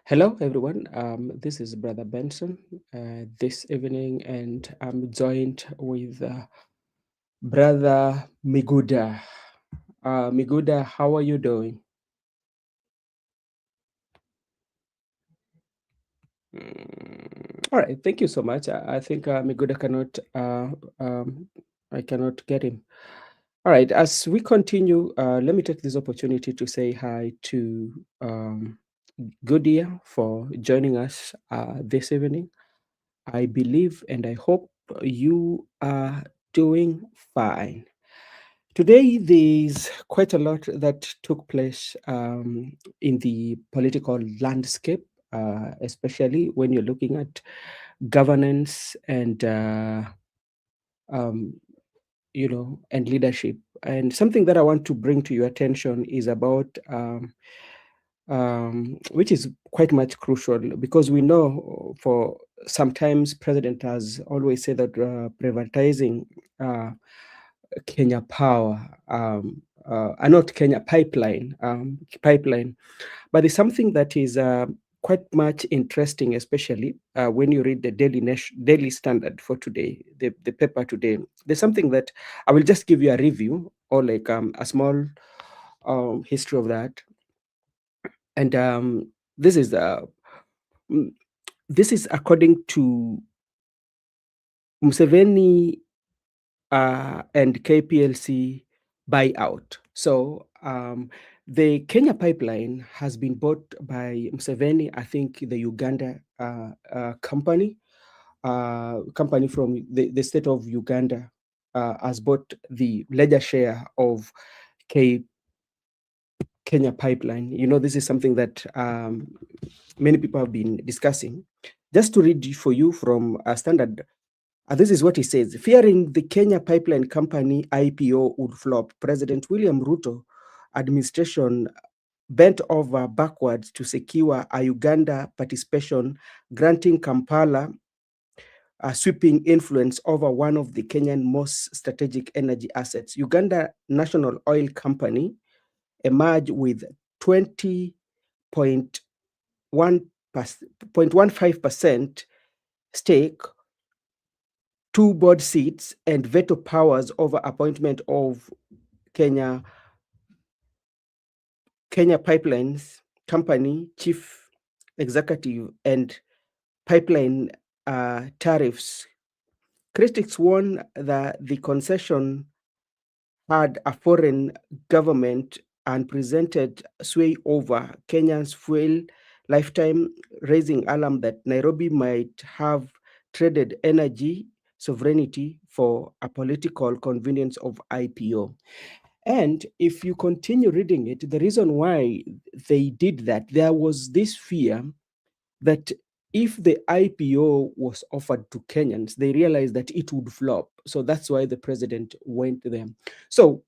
Hello, everyone. This is Brother Benson this evening, and I'm joined with Brother Miguda. Miguda, how are you doing? All right, thank you so much. I think Miguda cannot, I cannot get him. All right, as we continue, let me take this opportunity to say hi to Goodia for joining us this evening. I believe and I hope you are doing fine. Today, there's quite a lot that took place in the political landscape, especially when you're looking at governance and um, and leadership. And something that I want to bring to your attention is about which is quite much crucial because we know for sometimes president has always said that privatizing uh, Kenya Power, not Kenya Pipeline, but there's something that is quite much interesting, especially when you read the Daily Standard for today, the paper today. There's something that I will just give you a review or like a small history of that, and this is mm, this is according to Museveni and KPLC buyout. So the Kenya pipeline has been bought by Museveni, I think the Uganda company from the state of Uganda has bought the larger share of Kenya pipeline. You know, this is something that many people have been discussing. Just to read for you from a standard, this is what he says. Fearing the Kenya Pipeline Company IPO would flop, President William Ruto administration bent over backwards to secure a Uganda participation, granting Kampala a sweeping influence over one of the Kenyan most strategic energy assets. Uganda National Oil Company emerged with 20.15% stake, two board seats, and veto powers over appointment of Kenya Pipelines Company chief executive and pipeline tariffs. Critics warn that the concession had a foreign government and presented sway over Kenya's fuel lifetime, raising alarm that Nairobi might have traded energy sovereignty for a political convenience of IPO. And if you continue reading it, the reason why they did that, there was this fear that if the IPO was offered to Kenyans, they realized that it would flop. So that's why the president went there. So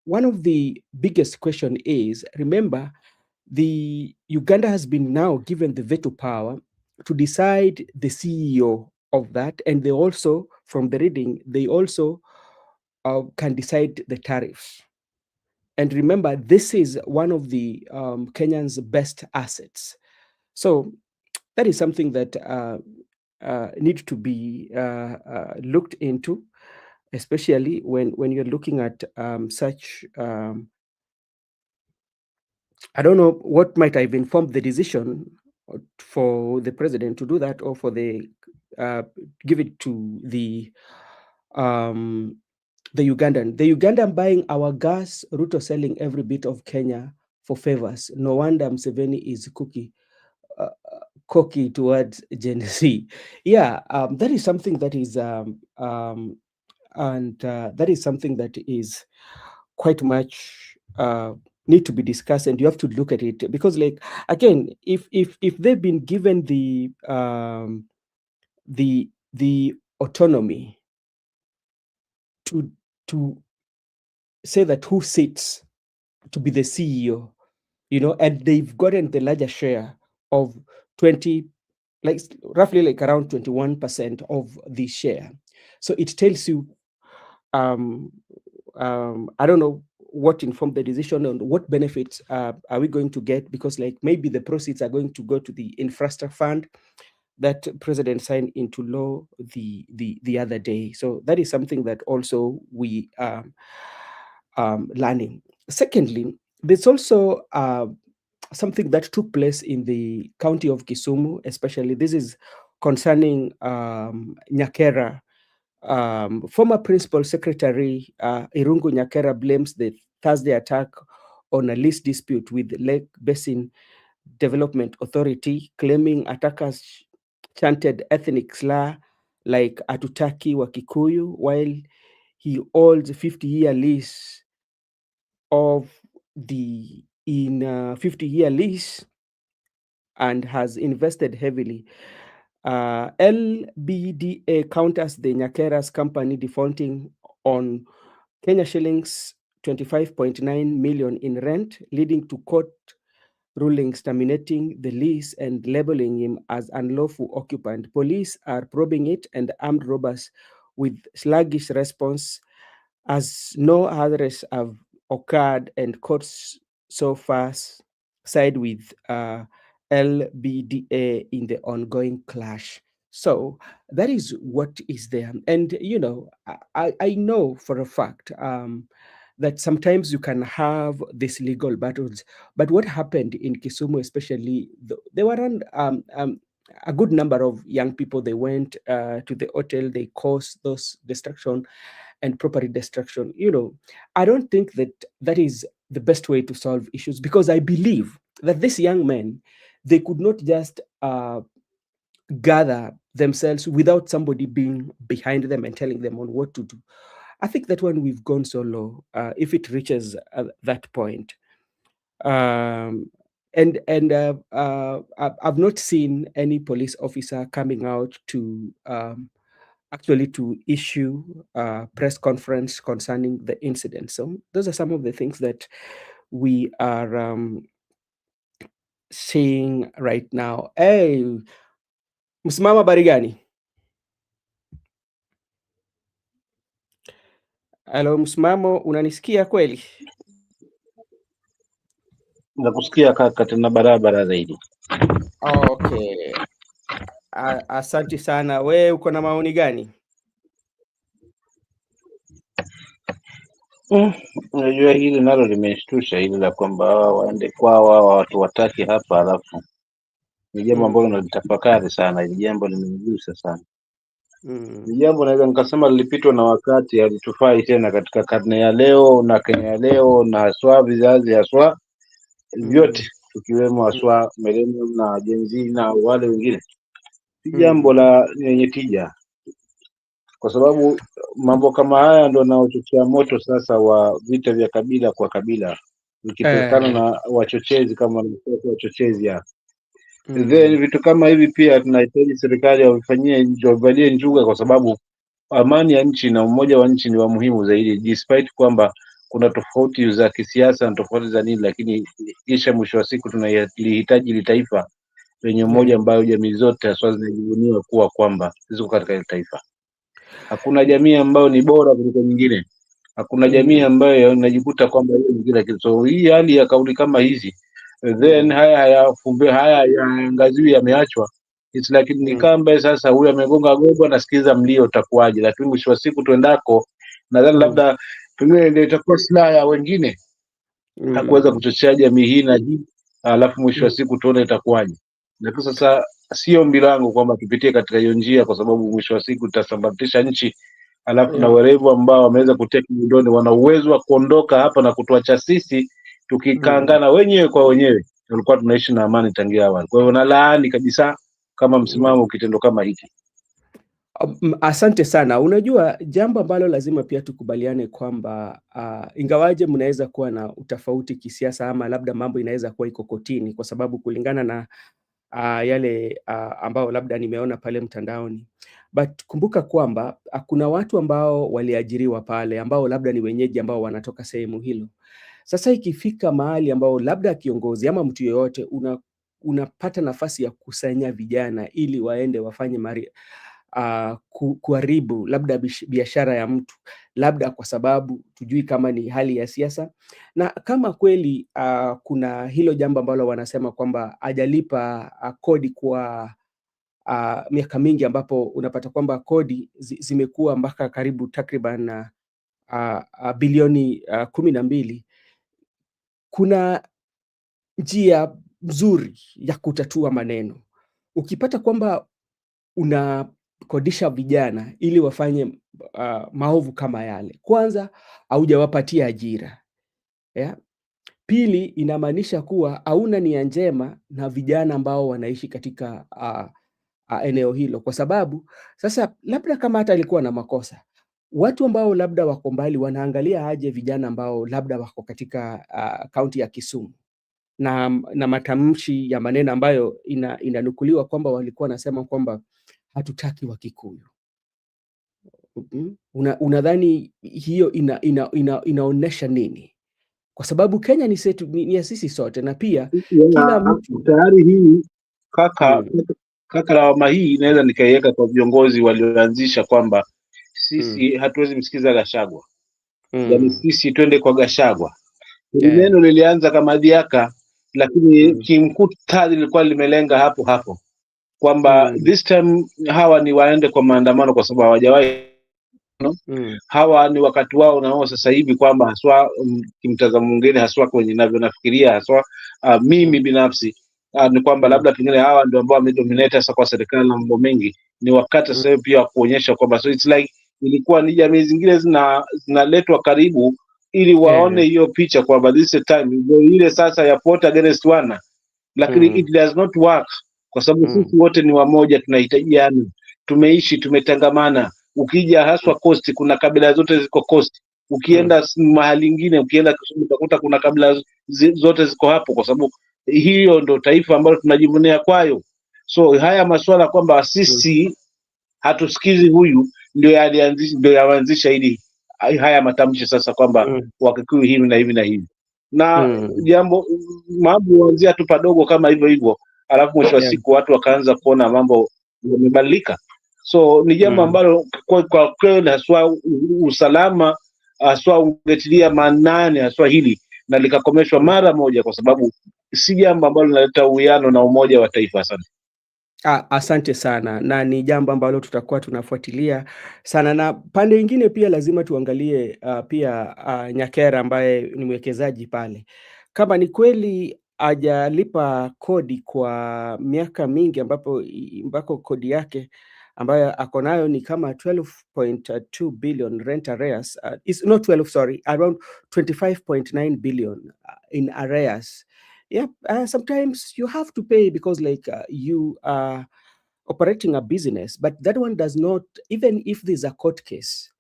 one of the biggest question is, remember, the Uganda has been now given the veto power to decide the CEO of that, and they also, from the reading, they also can decide the tariffs. And remember, this is one of the Kenyans' best assets. So that is something that needs to be looked into, especially when you're looking at such. I don't know what might have informed the decision for the president to do that, or for the give it to um, the Ugandan. The Ugandan buying our gas, Ruto selling every bit of Kenya for favors. No wonder Museveni is uh, cocky towards Gen Z. Yeah, that is something that is, and that is something that is quite much need to be discussed, and you have to look at it because, like, again, if they've been given the autonomy to to say that who sits to be the CEO, and they've gotten the larger share of 20, like roughly like around 21% of the share. So it tells you, I don't know what informed the decision and what benefits are we going to get, because like maybe the proceeds are going to go to the infrastructure fund that president signed into law the other day. So that is something that also we learning. Secondly, there's also something that took place in the county of Kisumu, especially this is concerning Nyakera. Former Principal Secretary Irungu Nyakera blames the Thursday attack on a lease dispute with Lake Basin Development Authority, claiming attackers chanted ethnic slur like Atutaki wa Kikuyu, while he holds a 50-year lease of the 50-year lease and has invested heavily. LBDA counters the Nyakera's company defaulting on Kenya shillings 25.9 million in rent, leading to court rulings terminating the lease and labeling him as unlawful occupant. Police are probing it, and armed robbers with sluggish response, as no others have occurred, and courts so far side with LBDA in the ongoing clash. So that is what is there. And, I know for a fact that sometimes you can have these legal battles. But what happened in Kisumu, especially, there were a good number of young people. They went to the hotel, they caused those destruction and property destruction. I don't think that is the best way to solve issues, because I believe that these young men, they could not just gather themselves without somebody being behind them and telling them on what to do. I think that when we've gone so low, if it reaches that point, I've not seen any police officer coming out to actually to issue a press conference concerning the incident. So those are some of the things that we are seeing right now. Hey, msimama habari gani? Halo msimamo, unanisikia kweli? Nakusikia kaka, tena barabara zaidi. Okay. Asante sana. We uko na maoni gani? Unajua hili nalo limeshtusha, hili la kwamba hawa waende kwao, hawa watu wataki hapa, alafu ni jambo ambalo nalitafakari sana. Hili jambo limenigusa sana. Ni jambo naweza nikasema lilipitwa na wakati, halitufai tena katika karne ya leo na Kenya ya leo, na haswa vizazi haswa vyote, tukiwemo haswa millennium na Gen Z na wale wengine. Si jambo la yenye tija, kwa sababu mambo kama haya ndio yanaochochea moto sasa wa vita vya kabila kwa kabila, ikitokana na wachochezi kama wachochezi ya then vitu kama hivi pia tunahitaji serikali wavalie njuga, kwa sababu amani ya nchi na umoja wa nchi ni wa muhimu zaidi, despite kwamba kuna tofauti za kisiasa na tofauti za nini, lakini kisha mwisho wa siku tunalihitaji li taifa lenye umoja ambayo jamii zote haswa zinajivunia kuwa kwamba ziko katika ile taifa. Hakuna jamii ambayo ni bora kuliko nyingine. Hakuna jamii ambayo inajikuta kwamba hiyo ni kila kitu. So hii hali ya kauli kama hizi, then haya yaangaziwi, yameachwa. It's like ni kamba sasa, huyu amegonga gogo, nasikiza mlio utakuwaje, lakini mwisho wa siku tuendako, nadhani labda pengine ndio itakuwa silaha ya wengine hakuweza kuchochea jamii hii na hii, alafu mwisho wa siku tuone itakuwaje. Lakini sasa sio ombi langu kwamba tupitie katika hiyo njia, kwa sababu mwisho wa siku tutasambaratisha nchi, alafu na werevu ambao wameweza kuteka midoni wana uwezo wa kuondoka hapa na kutuacha sisi tukikaangana wenyewe kwa wenyewe. Tulikuwa tunaishi na amani tangia awali. Kwa hiyo nalaani kabisa kama msimamo kitendo kama hiki. Asante sana. Unajua, jambo ambalo lazima pia tukubaliane kwamba ingawaje mnaweza kuwa na utofauti kisiasa, ama labda mambo inaweza kuwa iko kotini, kwa sababu kulingana na yale ambao labda nimeona pale mtandaoni, but kumbuka kwamba kuna watu ambao waliajiriwa pale, ambao labda ni wenyeji ambao wanatoka sehemu hilo. Sasa ikifika mahali ambao labda kiongozi ama mtu yeyote unapata nafasi ya kusanya vijana ili waende wafanye kuharibu labda biashara ya mtu, labda kwa sababu tujui kama ni hali ya siasa, na kama kweli kuna hilo jambo ambalo wanasema kwamba hajalipa kodi kwa miaka mingi, ambapo unapata kwamba kodi zimekuwa mpaka karibu takriban bilioni 12. Kuna njia nzuri ya kutatua maneno. Ukipata kwamba unakodisha vijana ili wafanye maovu kama yale, kwanza haujawapatia ajira, yeah? Pili, inamaanisha kuwa hauna nia njema na vijana ambao wanaishi katika eneo hilo, kwa sababu sasa labda kama hata alikuwa na makosa, watu ambao labda wako mbali wanaangalia aje vijana ambao labda wako katika kaunti ya Kisumu na matamshi ya maneno ambayo inanukuliwa kwamba walikuwa nasema kwamba hatutaki Wakikuyu. Unadhani hiyo inaonesha nini? Kwa sababu Kenya ni ya sisi sote, na pia kila mtu tayari hii kaka lawama hii inaweza nikaiweka kwa viongozi walioanzisha kwamba sisi hatuwezi msikiza Gachagua. Yaani sisi twende kwa Gachagua. Neno lilianza kama Dhiaka, lakini kimkuta lilikuwa limelenga hapo hapo kwamba this time hawa ni waende kwa maandamano kwa sababu hawajawahi hawa ni wakati wao nao sasa hivi, kwamba haswa kimtazamo mwingine, haswa kwenye ninavyonafikiria, haswa mimi binafsi ni kwamba labda pengine hawa ndio ambao wamedominate sasa kwa serikali na mambo mengi. Ni wakati sasa pia kuonyesha kwamba so it's like ilikuwa ni jamii zingine zinaletwa karibu ili waone hiyo picha kwamba this time ndio ile sasa ya vote against one, lakini it does not work kwa sababu sisi wote ni wamoja, tunahitajiana, tumeishi, tumetangamana. Ukija haswa Coast, kuna kabila zote ziko Coast. Ukienda mahali ingine, ukienda Kisumu utakuta kuna kabila zote ziko hapo, kwa sababu hiyo ndo taifa ambalo tunajivunia kwayo. So haya masuala kwamba sisi hatusikizi huyu ndio yaanzisha hili haya matamshi sasa kwamba Wakikuyu hivi na hivi na hivi, na jambo mambo huanzia tu padogo kama hivyo hivyo, alafu mwisho wa siku watu wakaanza kuona mambo yamebadilika. So ni jambo ambalo kwa kweli haswa usalama haswa ungetilia maanani haswa hili na likakomeshwa mara moja, kwa sababu si jambo ambalo linaleta uwiano na umoja wa taifa sana. Asante sana, na ni jambo ambalo tutakuwa tunafuatilia sana, na pande ingine pia lazima tuangalie pia Nyakera ambaye ni mwekezaji pale, kama ni kweli hajalipa kodi kwa miaka mingi, ambako kodi yake ambayo ako nayo ni kama 12.2 billion rent arrears, is not 12, sorry, around 25.9 billion in arrears. Yep, sometimes you have to pay because you are operating a business, but that one does not, even if there's a court case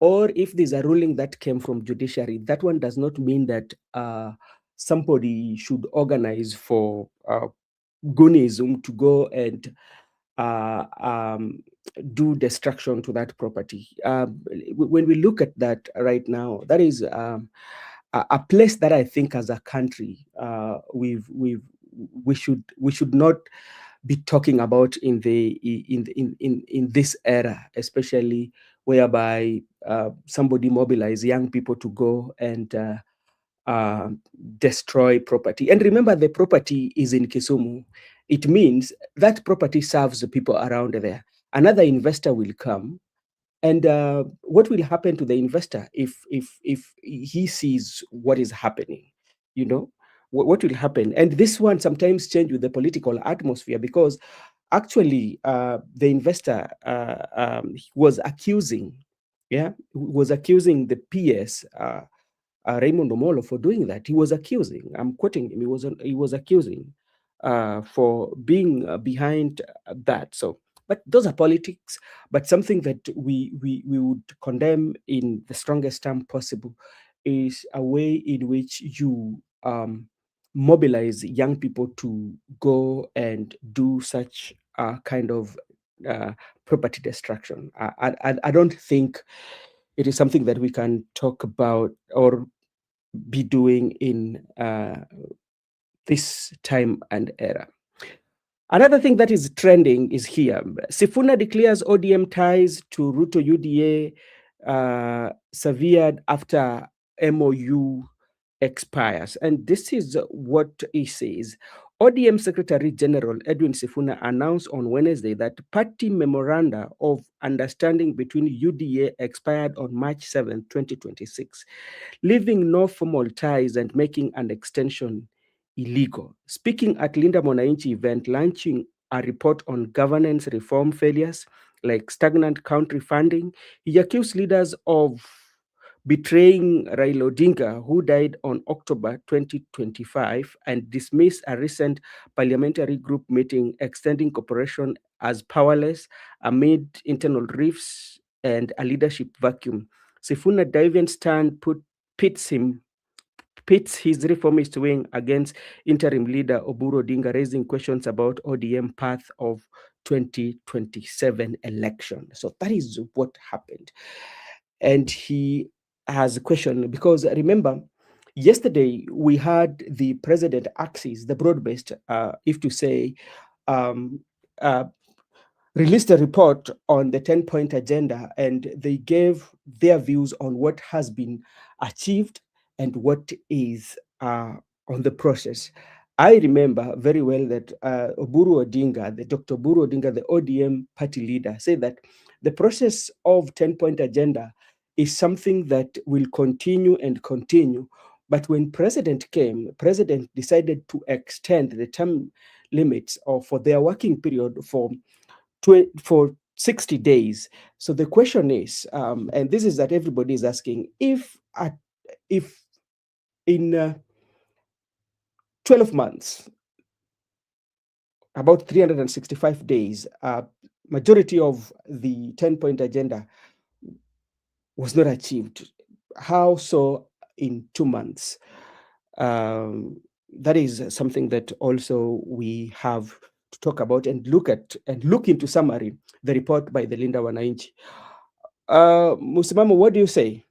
or if there's a ruling that came from judiciary, that one does not mean that somebody should organize for Gunism to go and do destruction to that property. When we look at that right now, that is a place that I think as a country we should not be talking about in this era, especially whereby somebody mobilize young people to go and destroy property. And remember, the property is in Kisumu. It means that property serves the people around there. Another investor will come, and what will happen to the investor if he sees what is happening? You know, what will happen? And this one sometimes change with the political atmosphere, because actually the investor was accusing the PS Raymond Omolo for doing that. He was accusing, I'm quoting him, he was accusing for being behind that. So, but those are politics, but something that we would condemn in the strongest term possible is a way in which you mobilize young people to go and do such kind of property destruction. I don't think it is something that we can talk about or be doing in this time and era. Another thing that is trending is here. Sifuna declares ODM ties to Ruto UDA severed after MOU expires. And this is what he says. ODM Secretary General Edwin Sifuna announced on Wednesday that party memoranda of understanding between UDA expired on March 7, 2026, leaving no formal ties and making an extension illegal. Speaking at Linda Mwananchi event launching a report on governance reform failures like stagnant country funding, he accused leaders of betraying Raila Odinga, who died on October 2025, and dismissed a recent parliamentary group meeting extending cooperation as powerless amid internal rifts and a leadership vacuum. Sifuna Davian stand pits his reformist wing against interim leader Oburu Odinga, raising questions about ODM path of 2027 election. So that is what happened. And he has a question because remember, yesterday we had the president axis, the broad-based, if to say, released a report on the 10-point agenda, and they gave their views on what has been achieved and what is on the process. I remember very well that Oburu Odinga, Dr. Oburu Odinga, the ODM party leader, said that the process of 10-point agenda is something that will continue and continue. But when President came, President decided to extend the term limits for their working period for 60 days. So the question is, and this is that everybody is asking, if in 12 months, about 365 days, majority of the 10-point agenda was not achieved, how so in 2 months? That is something that also we have to talk about and look into summary the report by the Linda Wananchi. Musimamo, what do you say?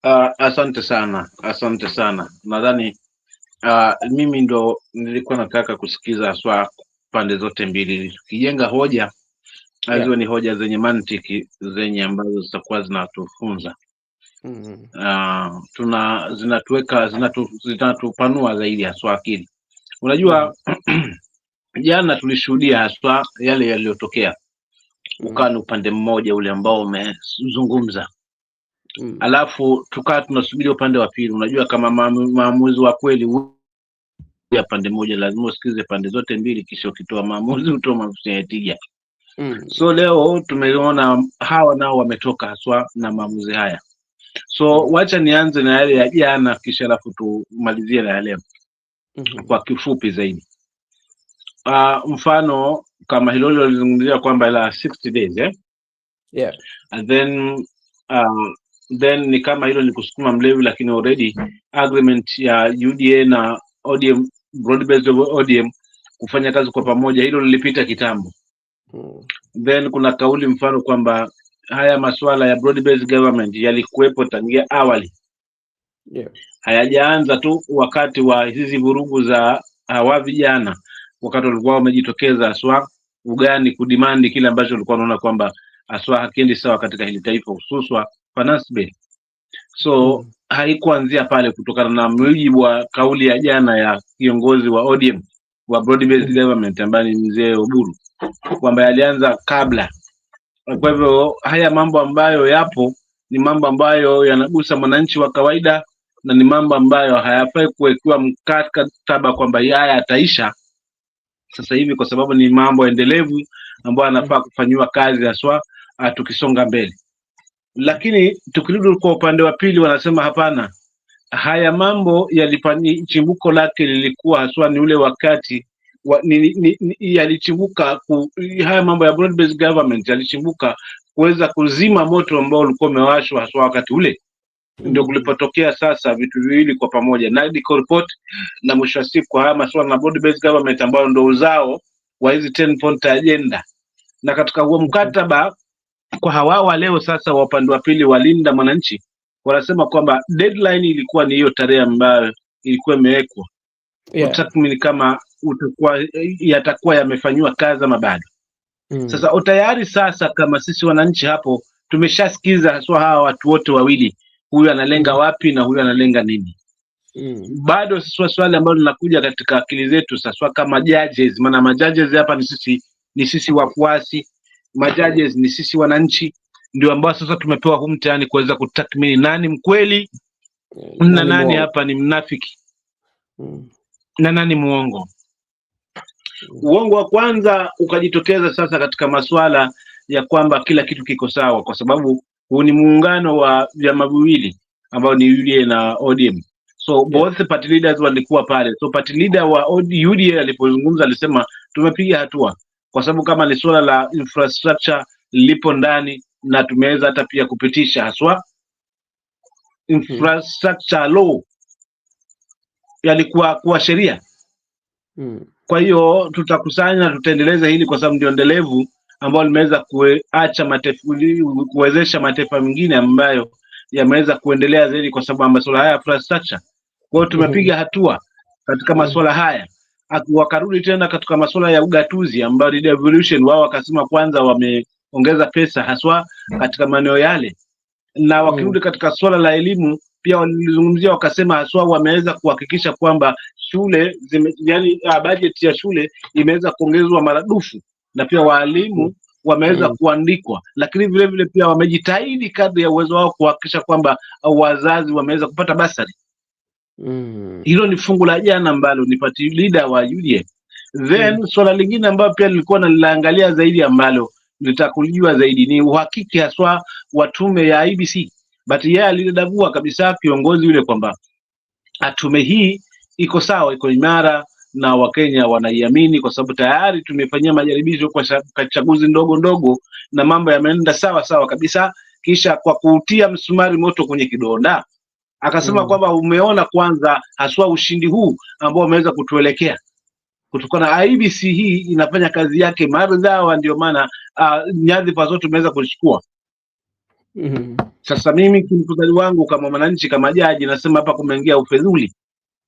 Asante sana. Nadhani mimi ndo nilikuwa nataka kusikiza haswa pande zote mbili, tukijenga hoja hizo ni hoja zenye mantiki, zenye ambazo zitakuwa zinatufunza zinatupanua zaidi haswa akili. Unajua jana tulishuhudia haswa yale yaliyotokea, ukani upande mmoja ule ambao umezungumza, alafu tukaa tunasubiri upande wa pili. Unajua kama maamuzi wa kweli ya pande moja lazima usikize pande zote mbili, kisha ukitoa maamuzi utoe maamuzi ya tija. So leo tumeona hawa nao wametoka haswa na maamuzi haya. So wacha nianze na yale ya jana, kisha alafu tumalizie na yale kwa kifupi zaidi. Mfano kama hilo lilozungumzia kwamba la 60 days and then ni kama hilo ni kusukuma mlevi, lakini already agreement ya UDA na ODM, broad based ODM, kufanya kazi kwa pamoja, hilo lilipita kitambo. Then kuna kauli mfano kwamba haya masuala ya broad based government yalikuwepo tangia awali, hayajaanza tu wakati wa hizi vurugu za hawa vijana, wakati walikuwa wamejitokeza aswa ugani kudimandi kile ambacho walikuwa wanaona kwamba aswa hakiendi sawa katika hili taifa, hususan finance bill. So haikuanzia pale, kutokana na mujibu wa kauli ya jana ya kiongozi wa ODM wa broad based government ambaye ni mzee Oburu, kwamba yalianza kabla. Kwa hivyo haya mambo ambayo yapo ni mambo ambayo yanagusa mwananchi wa kawaida, na ni mambo ambayo hayafai kuwekewa mkataba kwamba haya yataisha sasa hivi, kwa sababu ni mambo endelevu ambayo yanafaa kufanywa kazi haswa tukisonga mbele. Lakini tukirudi kwa upande wa pili, wanasema hapana, haya mambo chimbuko lake lilikuwa haswa ni ule wakati yalichimbuka haya mambo ya broad based government yalichimbuka kuweza kuzima moto ambao ulikuwa umewashwa haswa wakati ule. Ndio kulipotokea sasa vitu viwili kwa pamoja, na report na mwisho wa siku haya masuala na broad based government ambao ndio uzao wa hizi 10-point agenda. Na katika huo mkataba kwa hawa leo sasa wa upande wa pili walinda mwananchi, wanasema kwamba deadline ilikuwa ni hiyo tarehe ambayo ilikuwa imewekwa kutathmini kama yatakuwa yamefanyiwa kazi ama bado. Sasa utayari sasa, kama sisi wananchi hapo tumeshasikiza haswa hawa watu wote wawili, huyu analenga wapi na huyu analenga nini. Bado sasa swali ambalo linakuja katika akili zetu sasa, kama judges, maana majudges hapa ni sisi wafuasi, majudges ni sisi wananchi, ndio ambao sasa tumepewa huu mtihani kuweza kutathmini nani mkweli na nani hapa ni mnafiki na nani muongo. Uongo wa kwanza ukajitokeza sasa katika masuala ya kwamba kila kitu kiko sawa, kwa sababu huu ni muungano wa vyama viwili ambao ni UDA na ODM. So both party leaders walikuwa pale. So party leader wa UDA alipozungumza alisema tumepiga hatua, kwa sababu kama ni suala la infrastructure lipo ndani, na tumeweza hata pia kupitisha haswa infrastructure law yalikuwa kwa sheria. Kwa hiyo tutakusanya, tutaendeleza hili kwa sababu ndio endelevu ambao limeweza kuwezesha mataifa mengine ambayo yameweza kuendelea zaidi kwa sababu masuala haya infrastructure. Kwa hiyo tumepiga hatua katika masuala haya. Wakarudi tena katika masuala ya ugatuzi ambayo ni devolution, wao wakasema kwanza wameongeza pesa haswa katika maeneo yale, na wakirudi katika swala la elimu pia walizungumzia, wakasema haswa wameweza kuhakikisha kwamba shule yani budget ya shule imeweza kuongezwa maradufu, na pia walimu wameweza kuandikwa, lakini vile vile pia wamejitahidi kadri ya uwezo wao kuhakikisha kwamba wazazi wameweza kupata basari. Hilo ni fungu la jana ambalo ni party leader wa UDA. Then swala lingine ambalo pia nilikuwa naliangalia zaidi ambalo nitakulijua zaidi ni uhakiki haswa wa tume ya IEBC, but yeye alidadavua kabisa kiongozi yule kwamba tume hii iko sawa, iko imara na Wakenya wanaiamini kwa sababu tayari tumefanyia majaribio kwa chaguzi ndogo ndogo na mambo yameenda sawa sawa kabisa. Kisha kwa kutia msumari moto kwenye kidonda akasema kwamba umeona kwanza haswa ushindi huu ambao umeweza kutuelekea kutokana na IEBC hii inafanya kazi yake maridhawa, ndio maana nyadhifa zote tumeweza kuchukua. Sasa mimi kimkutani wangu kama mwananchi, kama jaji, nasema hapa kumeingia ufedhuli,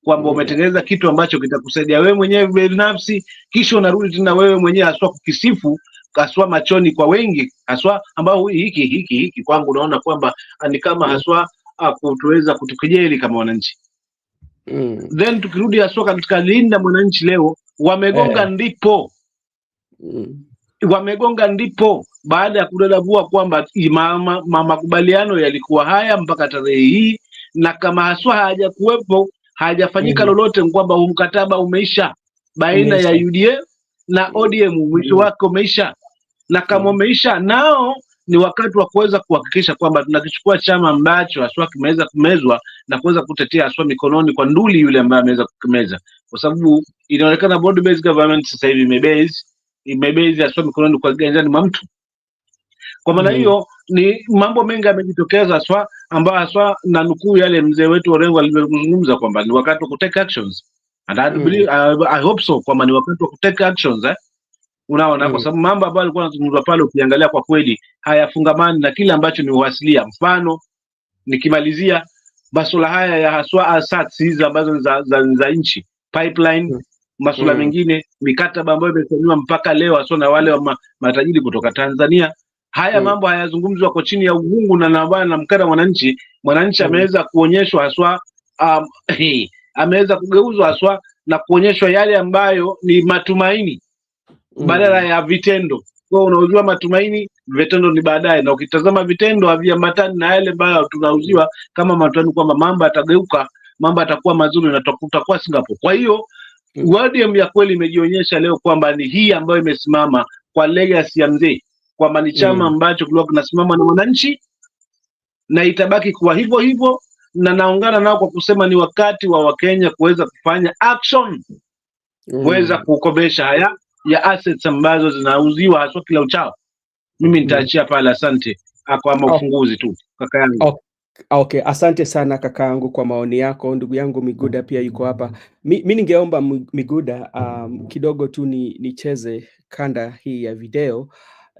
kwamba umetengeneza kitu ambacho kitakusaidia wewe mwenyewe binafsi, kisha unarudi tena wewe mwenyewe haswa kukisifu haswa machoni kwa wengi haswa ambao hiki kwangu naona kwamba ni kama haswa kutuweza kutukejeli kama wananchi. Then tukirudi haswa katika linda mwananchi leo wamegonga ndipo wamegonga ndipo baada ya kudadavua kwamba makubaliano yalikuwa haya mpaka tarehe hii, na kama haswa hajakuwepo hajafanyika lolote, kwamba mkataba umeisha baina ya UDA na ODM, mwisho wake umeisha, na kama umeisha nao ni wakati wa kuweza kuhakikisha kwamba tunakichukua chama ambacho haswa kimeweza kumezwa na kuweza kutetea haswa mikononi kwa nduli yule ambaye ameweza kukimeza, kwa sababu inaonekana broad based government sasa hivi imebase haswa mikononi kwa ganjani mwa mtu. Kwa maana hiyo ni mambo mengi yamejitokeza haswa ambayo haswa na nukuu yale mzee wetu Orengo alivyozungumza kwamba ni wakati wa kutake actions, and I hope so kwamba ni wakati wa kutake actions unaona, kwa sababu mambo ambayo alikuwa anazungumza pale ukiangalia kwa kweli hayafungamani na kile ambacho ni uhasilia. Mfano nikimalizia masuala haya ya haswa assets hizi ambazo za nchi, pipeline, masuala mengine, mikataba ambayo imesainiwa mpaka leo haswa na wale wa matajiri kutoka Tanzania, haya mambo hayazungumzwa kwa chini ya uvungu na mkada mwananchi ameweza kuonyeshwa haswa ameweza kugeuzwa haswa na kuonyeshwa yale ambayo ni matumaini badala ya vitendo. Kwa unauziwa matumaini, vitendo ni baadaye, na ukitazama vitendo haviambatani na yale ambayo tunauziwa kama matumaini kwamba mambo yatageuka, mambo yatakuwa mazuri na tutakuwa Singapore. Kwa hiyo ODM ya kweli imejionyesha leo kwamba ni hii ambayo imesimama kwa legacy ya mzee, kwamba ni chama ambacho kilikuwa kinasimama na wananchi na itabaki kuwa hivyo hivyo, na naungana nao kwa kusema ni wakati wa Wakenya kuweza kufanya action kuweza kukomesha haya ya assets ambazo zinauziwa haswa kila uchao. Mimi nitaachia pale, asante kwa ufunguzi tu kaka yangu. Okay, asante sana kaka yangu kwa maoni yako. Ndugu yangu Miguda pia yuko hapa. Mimi ningeomba Miguda kidogo tu nicheze kanda hii ya video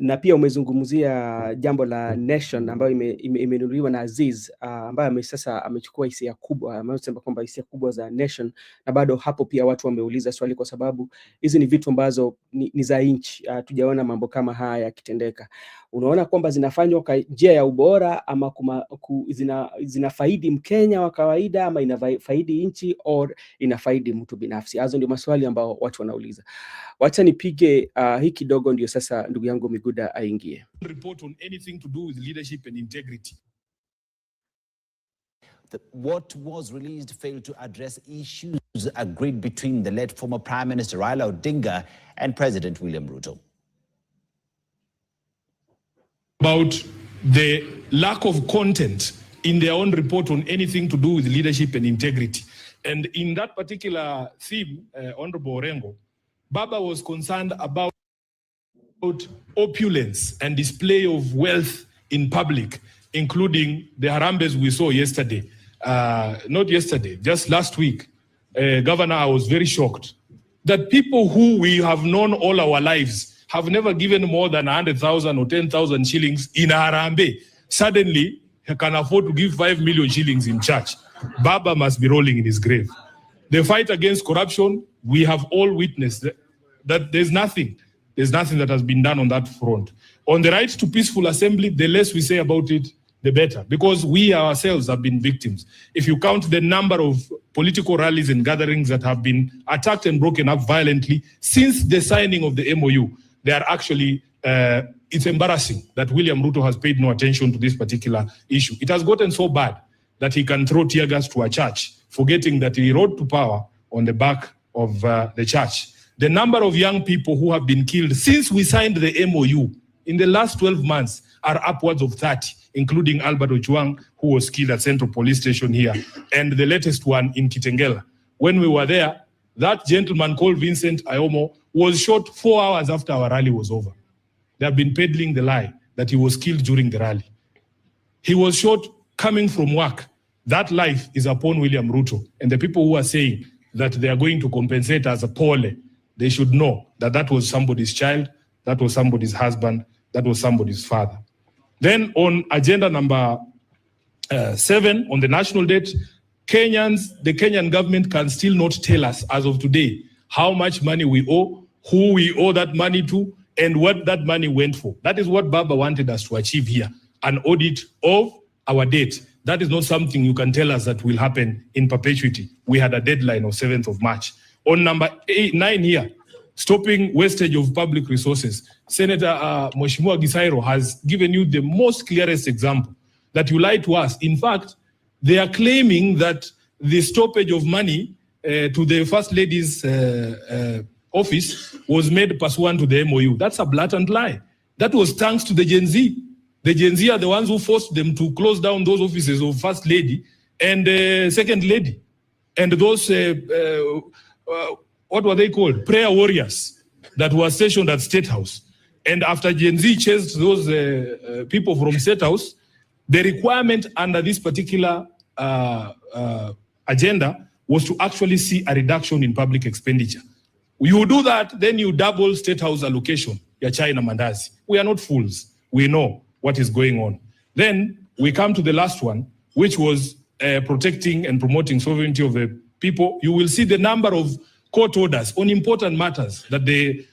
Na pia umezungumzia jambo la Nation ambayo imenunuliwa na Aziz, ambayo sasa amechukua hisia kubwa, amesema kwamba hisia kubwa za Nation, na bado hapo pia watu wameuliza swali, kwa sababu hizi ni vitu ambazo ni za nchi. Tujaona mambo kama haya yakitendeka. Unaona kwamba zinafanywa kwa njia ya ubora, ama zinafaidi Mkenya wa kawaida, ama inafaidi nchi, au inafaidi mtu binafsi? Hazo ndio maswali ambao watu wanauliza. Wacha nipige hii kidogo, ndio sasa ndugu yangu Miguda aingie. Report on anything to do with leadership and integrity. What was released failed to address issues agreed between the late former Prime Minister Raila Odinga and President William Ruto. About the lack of content in their own report on anything to do with leadership and integrity. And in that particular theme, Honorable Orengo, Baba was concerned about opulence and display of wealth in public, including the Harambes we saw yesterday. Not yesterday, just last week. Governor, I was very shocked that people who we have known all our lives have never given more than 100,000 or 10,000 shillings in Harambe. Suddenly, he can afford to give 5 million shillings in church. Baba must be rolling in his grave. The fight against corruption, we have all witnessed that there's nothing that has been done on that front. On the right to peaceful assembly, the less we say about it, the better, because we ourselves have been victims. If you count the number of political rallies and gatherings that have been attacked and broken up violently since the signing of the MOU, they are actually, it's embarrassing that William Ruto has paid no attention to this particular issue. It has gotten so bad that he can throw tear gas to a church, forgetting that he rode to power on the back of the church. The number of young people who have been killed since we signed the MOU in the last 12 months are upwards of 30, including Albert Ojwang, who was killed at Central Police Station here, and the latest one in Kitengela. When we were there, that gentleman called Vincent Ayomo was shot 4 hours after our rally was over. They have been peddling the lie that he was killed during the rally. He was shot coming from work. That life is upon William Ruto. And the people who are saying that they are going to compensate as a pole, they should know that that was somebody's child, that was somebody's husband, that was somebody's father. Then on agenda number 7, on the national debt, the Kenyan government can still not tell us as of today how much money we owe, who we owe that money to, and what that money went for. That is what Baba wanted us to achieve here, an audit of our debt. That is not something you can tell us that will happen in perpetuity. We had a deadline of 7th of March. On number 9 here, stopping wastage of public resources, Senator Mheshimiwa Gisairo has given you the most clearest example that you lied to us. In fact, they are claiming that the stoppage of money to the First Lady's office was made pursuant to the MOU. That's a blatant lie. That was thanks to the Gen Z. The Gen Z are the ones who forced them to close down those offices of First Lady and Second Lady. And those, what were they called? Prayer warriors that were stationed at State House. And after Gen Z chased those people from State House, the requirement under this particular agenda was to actually see a reduction in public expenditure. You do that, then you double State House allocation, ya China Mandazi. We are not fools. We know what is going on. Then we come to the last one, which was protecting and promoting sovereignty of the people. You will see the number of court orders on important matters that the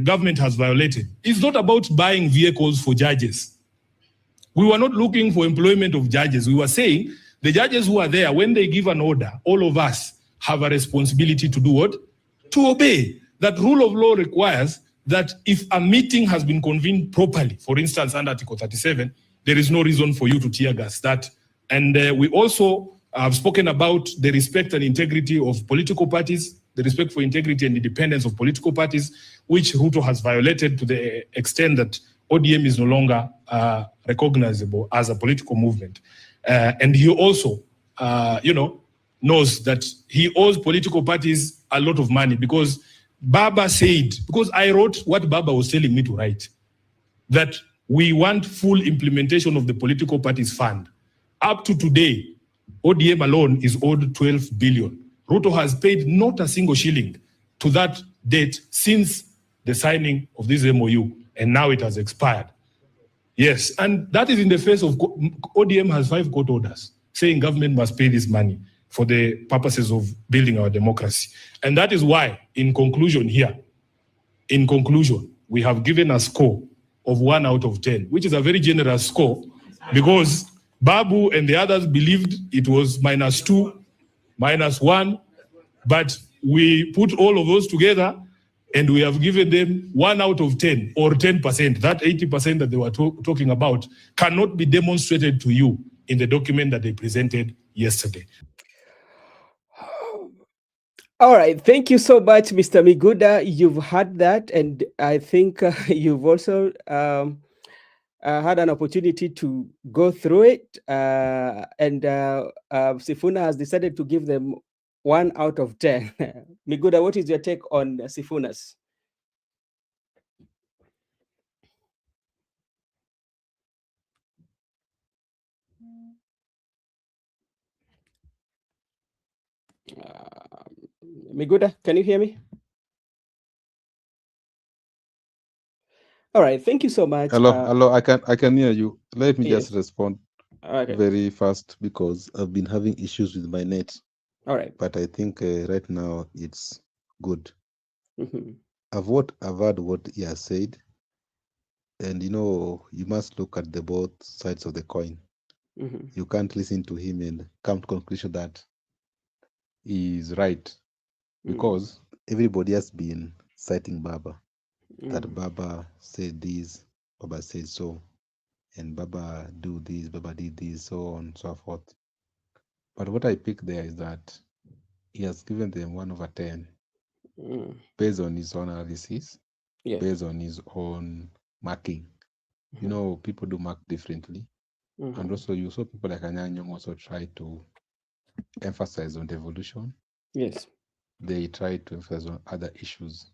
government has violated. It's not about buying vehicles for judges. We were not looking for employment of judges. We were saying the judges who are there, when they give an order, all of us have a responsibility to do what? To obey. That rule of law requires that if a meeting has been convened properly, for instance, under Article 37, there is no reason for you to tear gas that. And we also have spoken about the respect and integrity of political parties, the respect for integrity and independence of political parties, which Ruto has violated to the extent that ODM is no longer recognizable as a political movement. And he also, knows that he owes political parties a lot of money because Baba said, because I wrote what Baba was telling me to write, that we want full implementation of the political parties fund. Up to today, ODM alone is owed 12 billion. Ruto has paid not a single shilling to that debt since the signing of this MOU. and now it has expired. Yes, and that is in the face of ODM has 5 court orders saying government must pay this money for the purposes of building our democracy. And that is why, in conclusion, we have given a score of 1 out of 10, which is a very generous score because Babu and the others believed it was -2, -1, but we put all of those together and we have given them 1 out of 10 or 10%. That 80% that they were talking about cannot be demonstrated to you in the document that they presented yesterday. All right. Thank you so much, Mr. Miguda. You've had that, and I think you've also had an opportunity to go through it. And Sifuna has decided to give them 1 out of 10. Miguda, what is your take on Sifuna's? Miguda, can you hear me? All right, thank you so much. Hello, I can hear you. Let me yes. just respond very fast because I've been having issues with my net. All right. But I think right now it's good. I've heard what he has said, and you must look at the both sides of the coin. You can't listen to him and come to conclusion that he is right, because everybody has been citing Baba. That Baba said this, Baba said so, and Baba do this, Baba did this, so on and so forth. But what I pick there is that he has given them 1 over 10 based on his own analysis, based on his own marking. People do mark differently. And also you saw people like Anyanyong also try to emphasize on devolution. Yes. They try to emphasize on other issues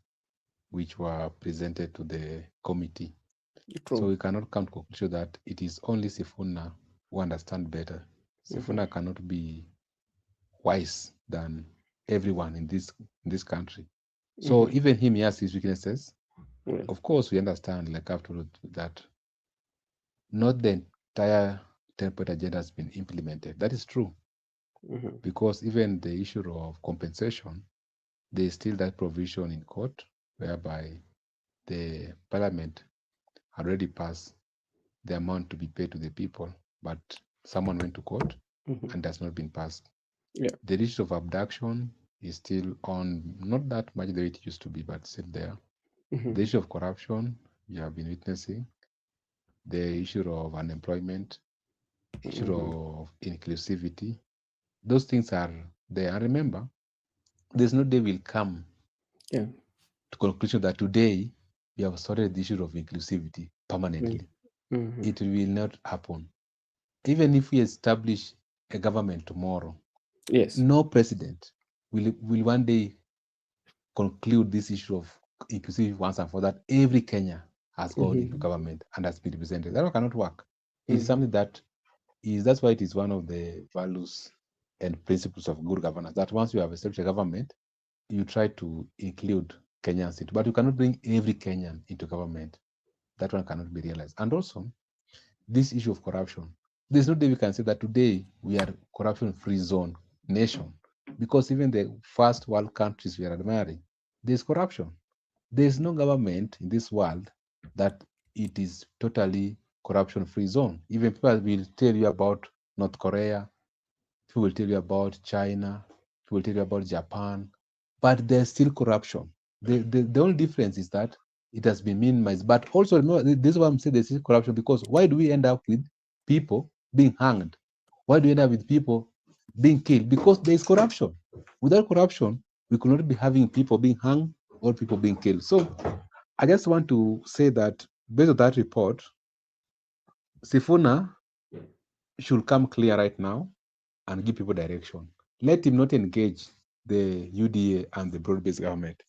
which were presented to the committee. So we cannot come to conclusion that it is only Sifuna who understand better. Sifuna cannot be wise than everyone in this country. So even him, he has his weaknesses. Of course, we understand, like after that, not the entire 10-point agenda has been implemented. That is true. Because even the issue of compensation, there is still that provision in court whereby the parliament had already passed the amount to be paid to the people, but someone went to court and has not been passed. The issue of abduction is still on, not that much the way it used to be, but still there. The issue of corruption, you have been witnessing. The issue of unemployment, issue of inclusivity, those things are there. And remember, there's no day will come to conclusion that today we have sorted the issue of inclusivity permanently. It will not happen. Even if we establish a government tomorrow, no president will one day conclude this issue of inclusivity once and for that. Every Kenya has gone into government and has been represented. That cannot work. It's something that that's why it is one of the values and principles of good governance, that once you have established a government, you try to include Kenyans into, but you cannot bring every Kenyan into government. That one cannot be realized. And also, this issue of corruption, there's no day we can say that today we are corruption-free zone nation, because even the first world countries we are admiring, there's corruption. There's no government in this world that it is totally corruption-free zone. Even people will tell you about North Korea, people will tell you about China, people will tell you about Japan, but there's still corruption. The only difference is that it has been minimized. But also, remember, this is why I'm saying there's still corruption, because why do we end up with people being hanged? Why do we end up with people being killed? Because there is corruption. Without corruption, we could not be having people being hung or people being killed. So I just want to say that based on that report, Sifuna should come clear right now and give people direction. Let him not engage the UDA and the broad-based government.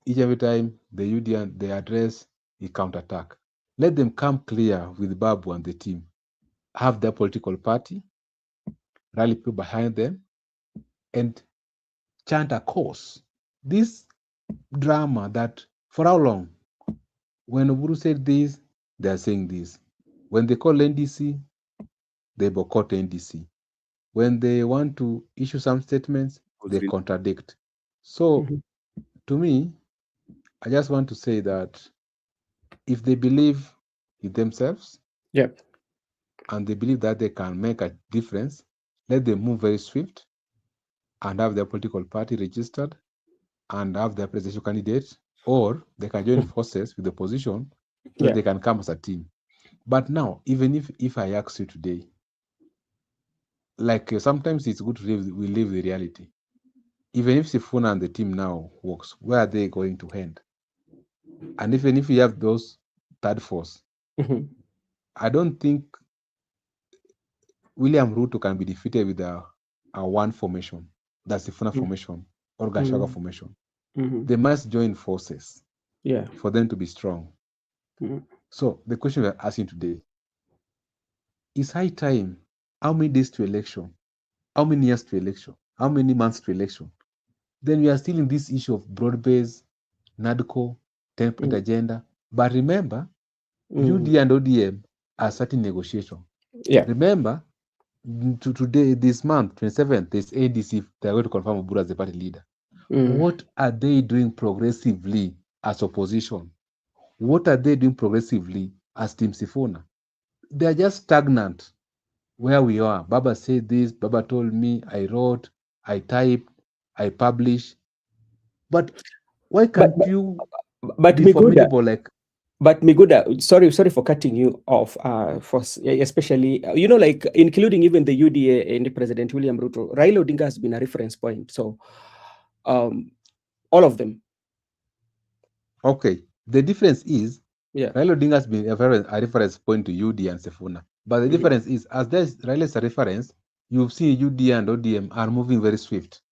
Each and every time the UDA they address a counterattack. Let them come clear with Babu and the team. Have their political party, rally people behind them, and chant a course. This drama that for how long? When Oburu said this, they are saying this. When they call NDC, they boycott NDC. When they want to issue some statements, they contradict. So, to me, I just want to say that if they believe in themselves, Yep. and they believe that they can make a difference, let them move very swift and have their political party registered and have their presidential candidate, or they can join forces with the opposition so that they can come as a team. But now, even if I ask you today, like sometimes it's good to live the reality. Even if Sifuna and the team now works, where are they going to end? And even if you have those third force, I don't think William Ruto can be defeated with a one formation, that's Sifuna formation or Gashaga formation. They must join forces for them to be strong. So the question we're asking today is high time. How many days to election? How many years to election? How many months to election? Then we are still in this issue of broad-based, NADCO, 10-point agenda. But remember, UD and ODM are starting negotiation. Remember, today, this month, 27th, there's ADC, they're going to confirm Oburu as the party leader. What are they doing progressively as opposition? What are they doing progressively as Team Sifuna? They are just stagnant where we are. Baba said this, Baba told me, I wrote, I typed, I published. But why can't you be Miguda, formidable like... But Miguda, sorry for cutting you off, for especially, like including even the UDA and President William Ruto, Raila Odinga has been a reference point. So all of them. Okay. The difference is, Raila Odinga has been a reference point to UD and Sifuna. But the difference is, as Raila is a reference, you've seen UD and ODM are moving very swift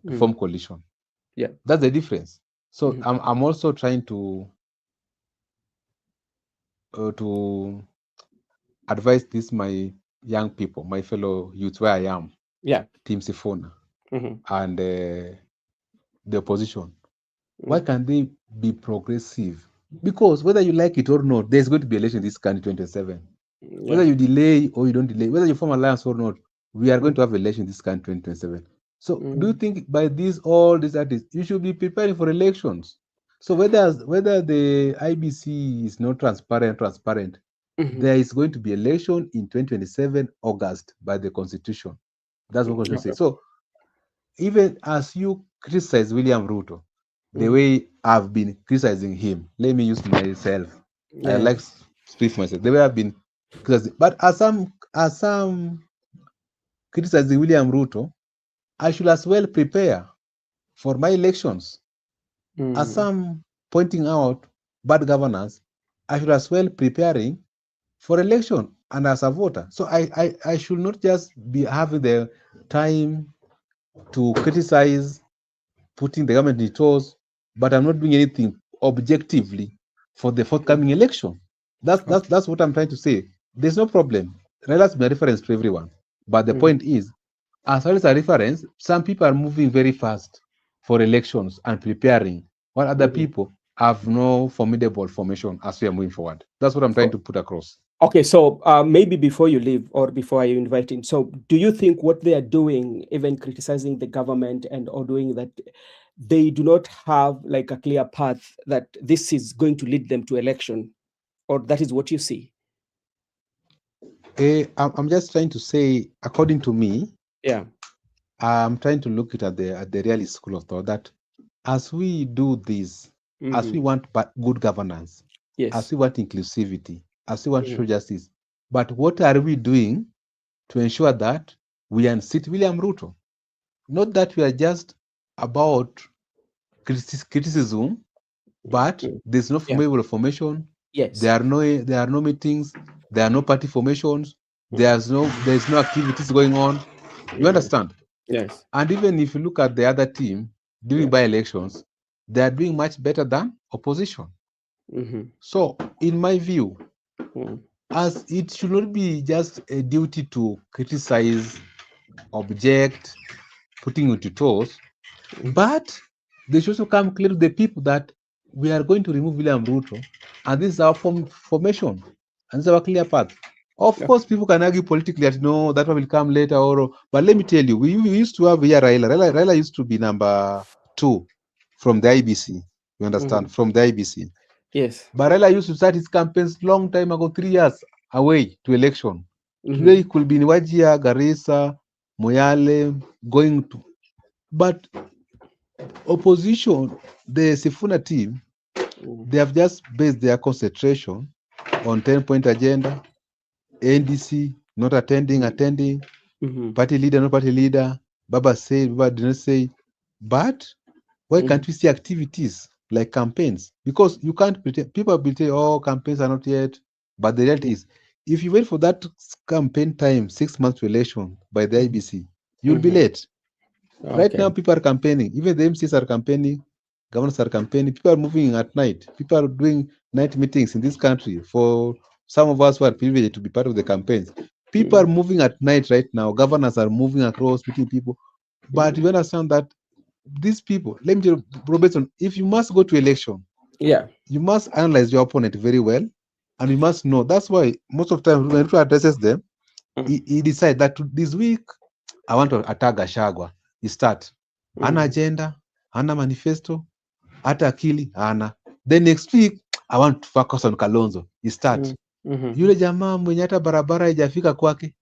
to form coalition. Yeah. That's the difference. So I'm also trying to advise this my young people, my fellow youth, where I am. Yeah. Team Sifuna and the opposition. Why can't they be progressive? Because whether you like it or not, there's going to be election in this country 2027. Whether you delay or you don't delay, whether you form alliance or not, we are going to have election in this country 2027. So do you think by all these artists, you should be preparing for elections? So whether the IBC is not transparent, there is going to be election in 2027 August by the Constitution. That's what I say. So even as you criticize William Ruto, the way I've been criticizing him, let me use myself. I like to speak for myself. The way I've been criticizing, but as I'm criticizing William Ruto, I should as well prepare for my elections. As I'm pointing out bad governance, I should as well preparing for election and as a voter. So I should not just be having the time to criticize, putting the government in toes, but I'm not doing anything objectively for the forthcoming election. That's what I'm trying to say. There's no problem. Raila's been a reference to everyone. But the point is, as far as a reference, some people are moving very fast for elections and preparing, while other people have no formidable formation as we are moving forward. That's what I'm trying to put across. Okay, so maybe before you leave or before I invite in, so do you think what they are doing, even criticizing the government and or doing that, they do not have like a clear path that this is going to lead them to election, or that is what you see? I'm just trying to say, according to me, yeah, I'm trying to look at the realist school of thought that as we do this, as we want good governance, as we want inclusivity, as we want social justice, but what are we doing to ensure that we unseat William Ruto? Not that we are just about criticism, but there's no formidable formation. There are no meetings. There are no party formations. There's no activities going on. You understand? Yes. And even if you look at the other team during by-elections, they are doing much better than opposition. So, in my view, as it should not be just a duty to criticize, object, putting into toes, but they should also come clear to the people that we are going to remove William Ruto And this is our formation. And this is our clear path. Of course, people can argue politically that no, that one will come later. But let me tell you, we used to have here Raila. Raila used to be number 2 from the IBC. You understand? From the IBC. Yes. But Raila used to start his campaigns long time ago, 3 years away to election. Today he could be in Wajir, Garissa, Moyale, going to. But opposition, the Sifuna team, they have just based their concentration on 10-point agenda, NDC, not attending, party leader, not party leader, Baba said, Baba didn't say. But why can't we see activities like campaigns? Because you can't pretend, people will say, oh, campaigns are not yet. But the reality is, if you wait for that campaign time, 6 months to election by the IBC, you'll be late. Okay. Right now, people are campaigning. Even the MCs are campaigning, governors are campaigning. People are moving at night. People are doing night meetings in this country. For some of us who are privileged to be part of the campaigns, people are moving at night right now. Governors are moving across, meeting people. But you understand that these people, let me tell you, Robertson, if you must go to election, you must analyze your opponent very well, and you must know. That's why most of the time when Ruto addresses them, he decides that this week I want to attack Gachagua. He start ana agenda, ana manifesto, hata akili ana. Then next week I want to focus on Kalonzo. He start yule jamaa mwenye hata barabara haijafika kwake.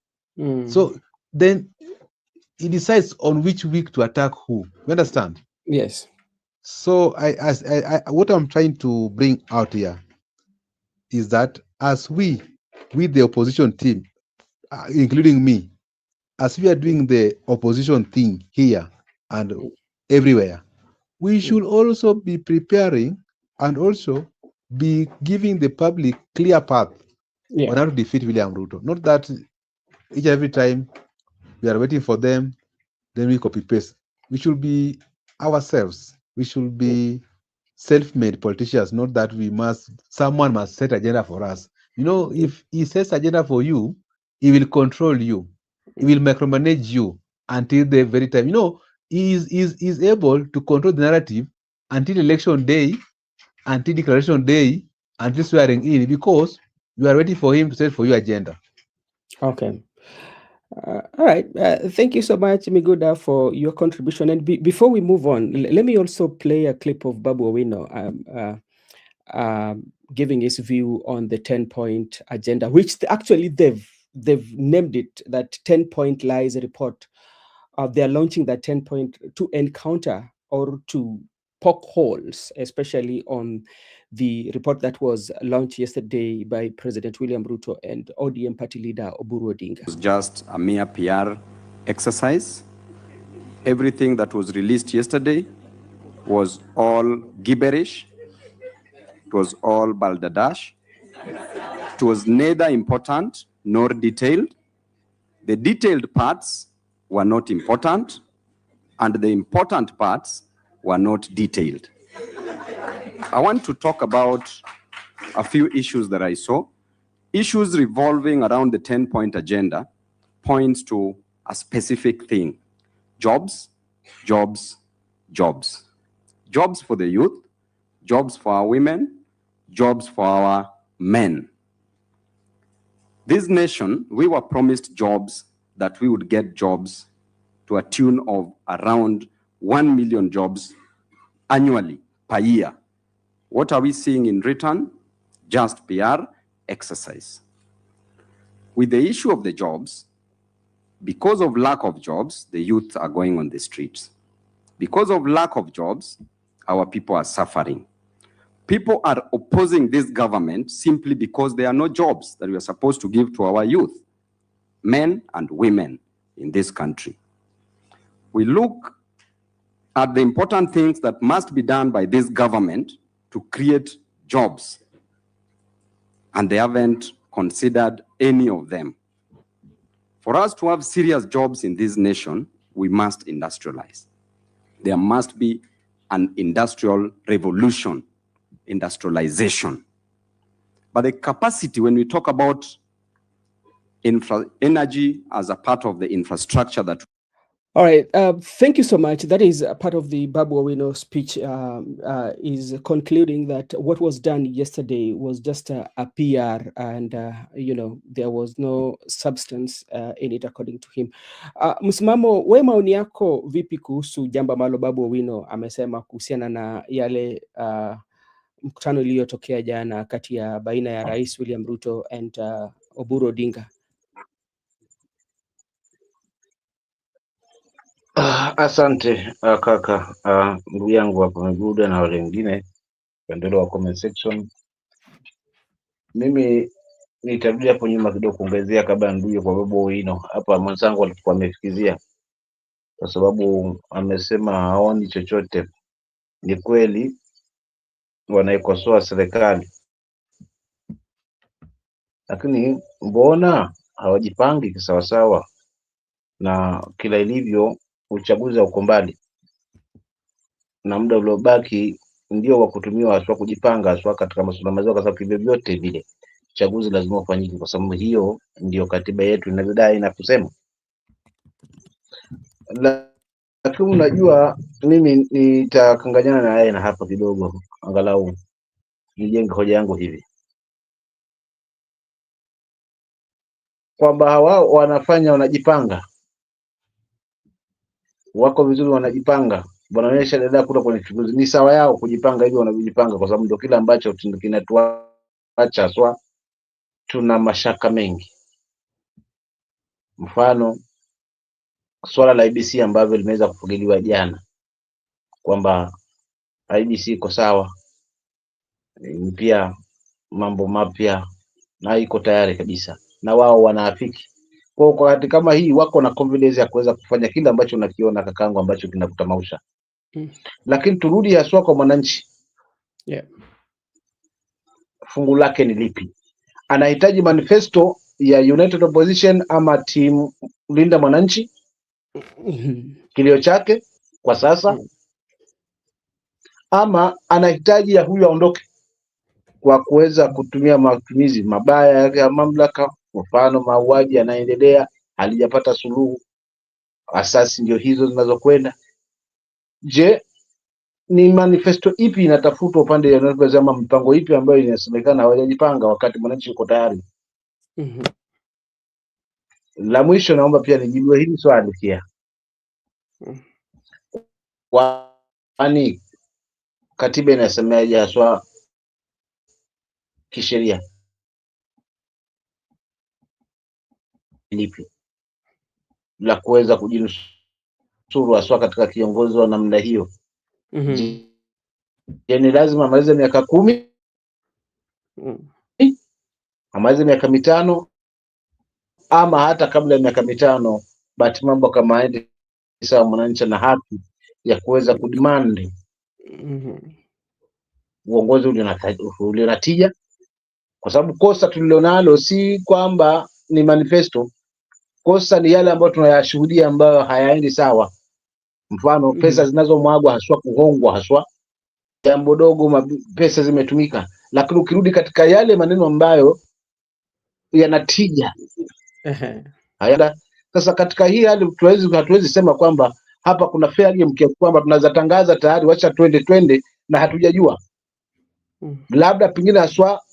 So then he decides on which week to attack who. You understand? Yes. So what I'm trying to bring out here is that as we, with the opposition team, including me, as we are doing the opposition thing here and everywhere, we should also be preparing and also be giving the public clear path on how to defeat William Ruto. Not that each and every time we are waiting for them, then we copy paste. We should be ourselves. We should be self-made politicians, not that someone must set agenda for us. You know, if he sets agenda for you, he will control you. He will micromanage you until the very time. You know, he is able to control the narrative until election day, until declaration day, until swearing in, because you are waiting for him to set for your agenda. Okay. All right. Thank you so much, Miguda, for your contribution. And before we move on, let me also play a clip of Babu Owino giving his view on the 10-point agenda, which actually they've named it that 10-point lies report. They're launching that 10-point to encounter or to poke holes, especially on the report that was launched yesterday by President William Ruto and ODM party leader Oburu Odinga. It was just a mere PR exercise. Everything that was released yesterday was all gibberish. It was all balderdash. It was neither important nor detailed. The detailed parts were not important, and the important parts were not detailed. I want to talk about a few issues that I saw. Issues revolving around the 10-point agenda points to a specific thing: jobs, jobs, jobs. Jobs for the youth, jobs for our women, jobs for our men. This nation, we were promised jobs, that we would get jobs to a tune of around 1 million jobs annually per year. What are we seeing in return? Just PR exercise. With the issue of the jobs, because of lack of jobs, the youth are going on the streets. Because of lack of jobs, our people are suffering. People are opposing this government simply because there are no jobs that we are supposed to give to our youth, men and women in this country. We look at the important things that must be done by this government to create jobs, and they haven't considered any of them. For us to have serious jobs in this nation, we must industrialize. There must be an industrial revolution, industrialization. But the capacity, when we talk about energy as a part of the infrastructure that All right. Thank you so much. That is a part of the Babu Owino speech is concluding that what was done yesterday was just a PR and, there was no substance in it according to him. Msimamo, we maoni yako vipi kuhusu jambo ambalo Babu Owino amesema kuhusiana na yale mkutano iliyotokea jana kati ya baina ya Rais William Ruto and Oburu Odinga? Asante kaka, ndugu yangu hapo Mguda na wale wengine kuendelea wa comment section. Mimi nitarudi hapo nyuma kidogo kuongezea kabla ndugu kwa Babu Owino. Hapa mwenzangu alikuwa amefikizia kwa sababu amesema haoni chochote. Ni kweli wanaikosoa serikali, lakini mbona hawajipangi kisawasawa? Na kila ilivyo uchaguzi uko mbali na muda uliobaki ndio wa kutumiwa haswa kujipanga haswa katika masuala mazao, kwa sababu vyovyote vile uchaguzi lazima ufanyike, kwa sababu hiyo ndio katiba yetu inavyodai na kusema. Lakini unajua mimi nitakanganyana na yeye na hapa kidogo, angalau nijenge hoja yangu hivi kwamba wao wanajipanga, wako vizuri, wanajipanga, wanaonyesha dada kutoka kwenye uchaguzi, ni sawa yao kujipanga hivyo wanavyojipanga, kwa sababu ndio kile ambacho kinatuacha swa tuna mashaka mengi. Mfano swala la IBC ambavyo limeweza kufugiliwa jana kwamba IBC iko sawa, pia mambo mapya na iko tayari kabisa, na wao wanaafiki. Kwa wakati kama hii wako na confidence ya kuweza kufanya kile ambacho unakiona kakangu ambacho kinakutamausha. Lakini turudi haswa kwa mwananchi. Fungu lake ni lipi? Anahitaji manifesto ya United Opposition ama team Linda Mwananchi? Kilio chake kwa sasa, ama anahitaji ya huyu aondoke kwa kuweza kutumia matumizi mabaya ya mamlaka? Mfano mauaji yanaendelea, halijapata suluhu, asasi ndio hizo zinazokwenda. Je, ni manifesto ipi inatafutwa upande ya mpango ipi ambayo inasemekana hawajajipanga wakati mwananchi uko tayari? La mwisho naomba pia nijibiwe hili swali pia. Kwani katiba inasemaje haswa kisheria lipi la kuweza kujinusuru haswa katika kiongozi wa namna hiyo? Ni lazima amalize miaka 10, amalize miaka 5, ama hata kabla ya miaka 5, but mambo kama haya sawa, mwananchi na haki ya kuweza kudemand uongozi ule na tija, kwa sababu kosa tulilonalo si kwamba ni manifesto. Kosa ni yale ambayo tunayashuhudia ambayo hayaendi sawa. Mfano pesa zinazomwagwa haswa, kuhongwa haswa, jambo dogo, pesa zimetumika, lakini ukirudi katika yale maneno ambayo yanatija hayana. Sasa katika hii hali hatuwezi sema kwamba hapa kuna fair game kiasi kwamba tunaweza tangaza tayari wacha twende na hatujajua. Labda pengine haswa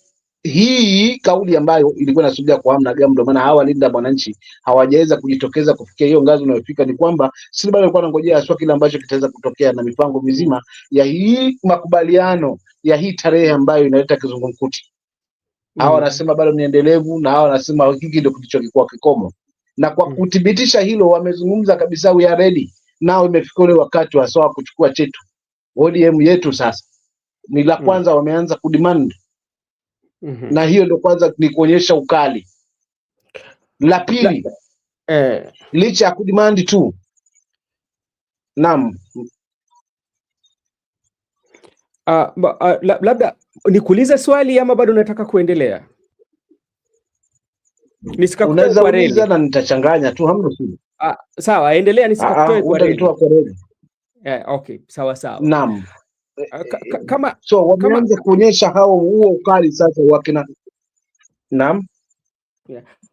hii kauli ambayo ilikuwa inasubiria kwa hamna gani, ndio maana hawa Linda Mwananchi hawajaweza kujitokeza kufikia hiyo ngazi unayofika, ni kwamba sisi bado tulikuwa tunangojea haswa kile ambacho kitaweza kutokea na mipango mizima ya hii makubaliano ya hii tarehe ambayo inaleta kizungumkuti. Hawa wanasema bado ni endelevu, na hawa wanasema hiki ndio kilichokuwa kikomo. Na kwa kuthibitisha hilo wamezungumza kabisa, we are ready nao, imefika ule wakati wa sawa kuchukua chetu, ODM yetu. Sasa ni la kwanza wameanza kudemand, na hiyo ndio kwanza ni kuonyesha ukali. La pili, licha ya kudemand tu, naam, labda nikuulize swali ama bado unataka kuendelea? Nisikakutoe kwa reli na nitachanganya tu, hamna shida. Sawa, endelea, nisikakutoe kwa reli. Okay, sawa. Naam. Kama wameanza kuonyesha hao huo ukali sasa wakina. Naam.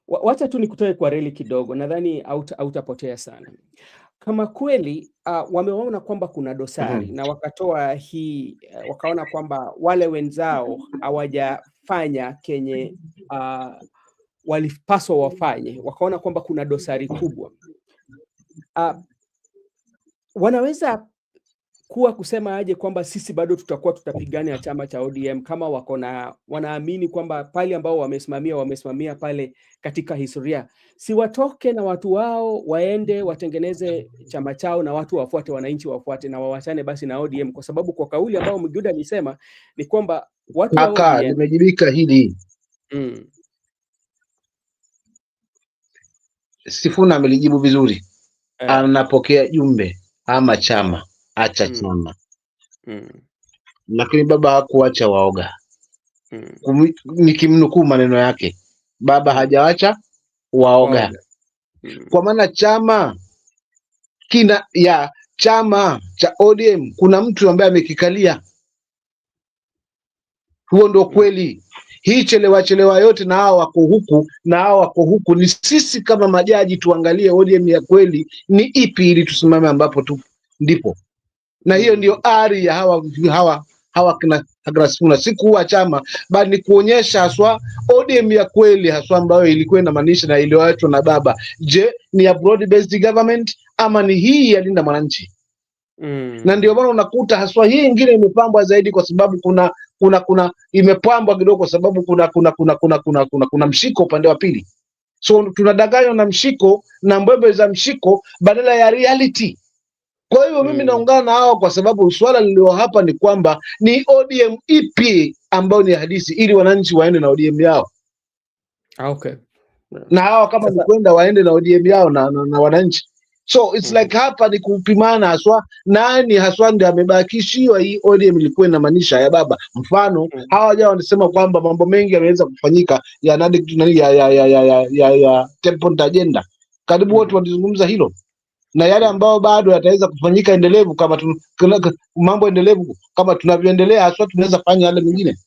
Wacha tu nikutoe kwa reli kidogo, nadhani hautapotea sana. kama kweli wameona kwamba kuna dosari na wakatoa hii wakaona kwamba wale wenzao hawajafanya kenye walipaswa wafanye, wakaona kwamba kuna dosari kubwa, wanaweza kuwa kusema aje kwamba sisi bado tutakuwa tutapigania chama cha ODM kama wanaamini kwamba pale ambao wamesimamia pale katika historia, si watoke na watu wao waende watengeneze chama chao na watu wafuate, wananchi wafuate, na wawachane basi na ODM, kwa sababu kwa kauli ambao Miguda alisema ni kwamba watu wa ODM limejibika hili. Sifuna amelijibu vizuri. Anapokea jumbe ama chama, acha chama. Lakini baba hakuacha waoga. Nikimnukuu maneno yake, baba hajawacha waoga. Kwa maana chama chama cha ODM kuna mtu ambaye amekikalia. Huo ndio kweli. Hii chelewa yote na hao wako huku na hao wako huku, ni sisi kama majaji tuangalie ODM ya kweli ni ipi ili tusimame ambapo ndipo. Na hiyo ndio ari ya hawa kina Sifuna, si kuwa chama bali ni kuonyesha haswa ODM ya kweli haswa ambayo ilikuwa inamaanisha na iliyoachwa na baba. Je, ni ya broad based government ama ni hii ya linda mwananchi? Na ndio maana unakuta haswa hii ingine imepambwa zaidi kwa sababu kuna imepambwa kidogo kwa sababu kuna mshiko upande wa pili. So tunadanganywa na mshiko na mbwembe za mshiko badala ya reality. Kwa hiyo mimi naungana na hao kwa sababu swala lililo hapa ni kwamba ni ODM ipi ambayo ni hadithi ili wananchi waende na ODM yao. Okay. Na hao kama ni kwenda waende na ODM yao na wananchi. So it's like hapa ni kupimana haswa nani haswa ndiye amebakishiwa hii ODM ilikuwa inamaanisha ya baba. Mfano hawa wajao wanasema kwamba mambo mengi yameweza kufanyika ya temple agenda. Karibu wote walizungumza hilo. Na yale ambao bado yataweza kufanyika endelevu kama mambo endelevu kama tunavyoendelea haswa tunaweza fanya yale mengine.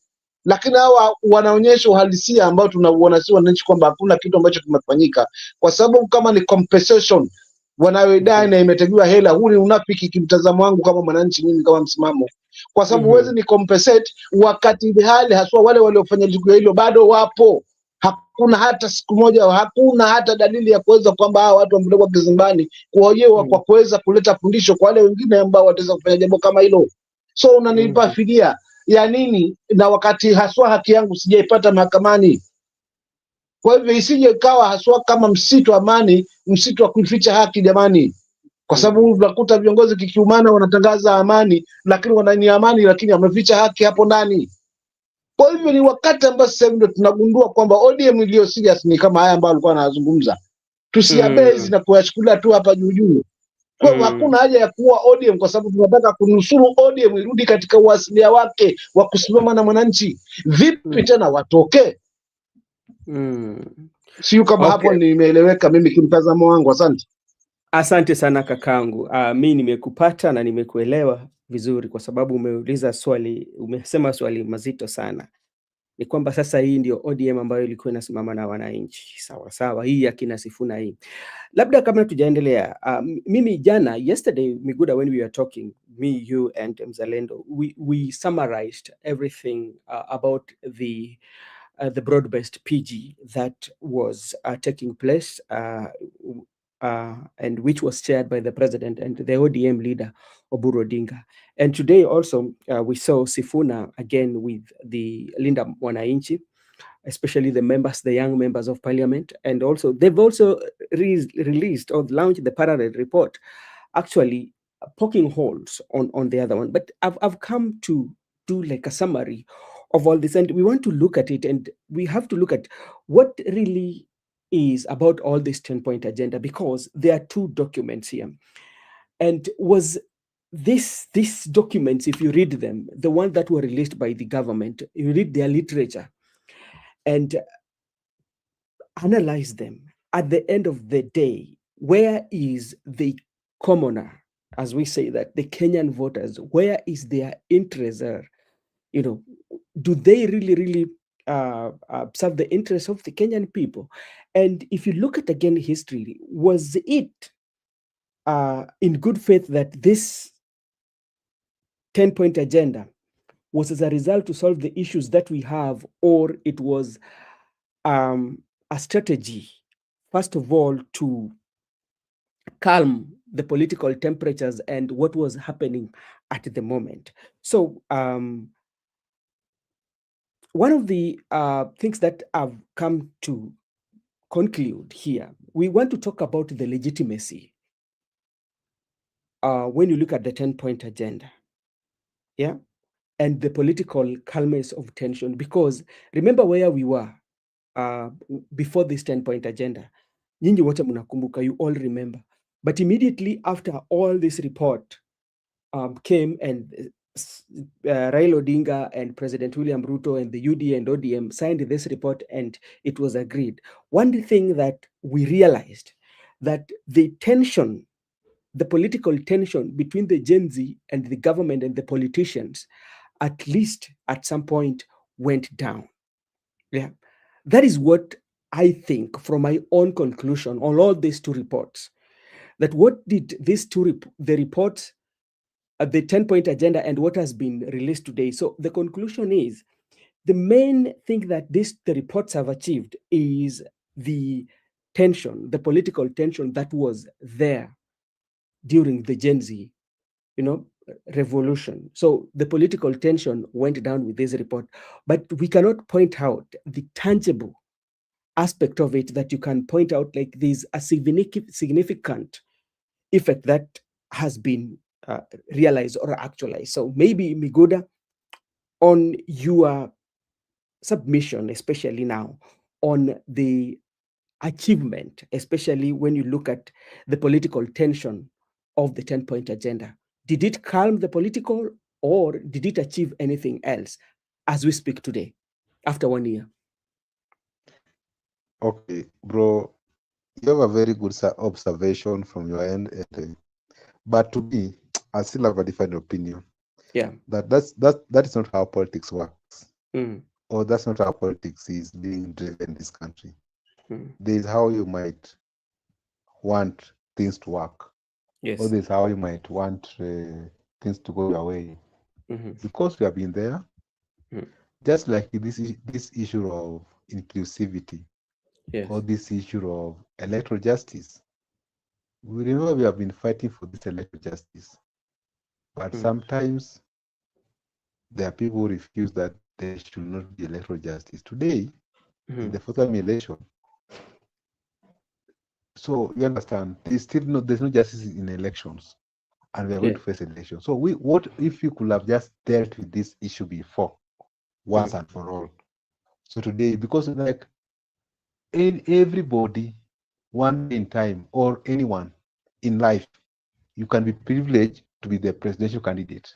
Lakini hawa wanaonyesha uhalisia ambao tunauona si wananchi kwamba hakuna kitu ambacho kimefanyika, kwa sababu kama ni compensation wanayodai na imetegiwa hela, huu ni unafiki kimtazamo wangu kama mwananchi, mimi kama msimamo, kwa sababu huwezi ni compensate wakati hali haswa wale waliofanya tukio hilo bado wapo. Hakuna hata siku moja, hakuna hata dalili ya kuweza kwamba hawa watu wamepelekwa kizimbani kuhojewa kwa kuweza kuleta fundisho kwa wale wengine ambao wataweza kufanya jambo kama hilo. So unanipa fidia ya nini na wakati haswa haki yangu sijaipata mahakamani? Kwa hivyo isije ikawa haswa kama msitu amani, msitu wa kuificha haki jamani, kwa sababu unakuta viongozi kikiumana wanatangaza amani, lakini wanani amani lakini wameficha haki hapo ndani. Kwa hivyo ni wakati ambao sasa ndio tunagundua kwamba ODM iliyo serious ni kama haya ambayo alikuwa anazungumza. Tusiabezi na kuyachukulia tu hapa juu juu. Kwa hivyo hakuna haja ya kuwa ODM kwa sababu tunataka kunusuru ODM irudi katika uasilia wake wa kusimama na mwananchi. Vipi tena watoke? Siyo kama hapo nimeeleweka mimi kimtazamo wangu. Asante. Asante sana kakangu. Mimi nimekupata na nimekuelewa vizuri kwa sababu umesema swali mazito sana. Ni kwamba sasa hii ndio ODM ambayo ilikuwa inasimama na wananchi. Sawa sawa, hii ya kina Sifuna hii. Labda kama tujaendelea, mimi jana, yesterday, Miguda, when we were talking, me, you and Mzalendo, we summarized everything about the broad-based PG that was taking place and which was chaired by the president and the ODM leader, Oburu Odinga. And today also we saw Sifuna again with the Linda Mwananchi, especially the young members of parliament. And also they've also released or launched the parallel report, actually poking holes on the other one. But I've come to do like a summary of all this, and we want to look at it, and we have to look at what really is about all this 10-point agenda, because there are two documents here. And was these documents, if you read them, the ones that were released by the government, you read their literature and analyze them, at the end of the day, where is the commoner, as we say that, the Kenyan voters, where is their interest? Do they really serve the interests of the Kenyan people? And if you look at again history, was it in good faith that this 10-point agenda was as a result to solve the issues that we have, or it was a strategy, first of all, to calm the political temperatures and what was happening at the moment. So one of the things that I've come to conclude here, we want to talk about the legitimacy when you look at the 10-point agenda, yeah, and the political calmness of tension, because remember where we were before this 10-point agenda. Nyinyi wote mnakumbuka, you all remember. But immediately after all this report came, and Raila Odinga and President William Ruto and the UDA and ODM signed this report and it was agreed. One thing that we realized, that the tension, the political tension between the Gen Z and the government and the politicians, at least at some point, went down. Yeah, that is what I think from my own conclusion on all these two reports. That what did these two the reports, the 10-point agenda and what has been released today. So the conclusion is, the main thing that the reports have achieved is the tension, the political tension that was there during the Gen Z, revolution. So the political tension went down with this report, but we cannot point out the tangible aspect of it that you can point out, like there's a significant effect that has been realized or actualized. So maybe, Migoda, on your submission, especially now, on the achievement, especially when you look at the political tension of the 10-point agenda, did it calm the political, or did it achieve anything else as we speak today, after 1 year? Okay, bro, you have a very good observation from your end, but to me, I still have a different opinion. Yeah, that is not how politics works, mm. or that's not how politics is being driven in this country. Mm. There is how you might want things to work, Yes, or there's how you might want things to go your way, because we have been there. Just like this issue of inclusivity, yes, or this issue of electoral justice. We remember we have been fighting for this electoral justice, but sometimes there are people who refuse that there should not be electoral justice. Today, in the forthcoming election, so you understand, there's no justice in elections, and we are going to face elections. So what if you could have just dealt with this issue before, once and for all? So today, because like everybody, one day in time, or anyone in life, you can be privileged to be the presidential candidate.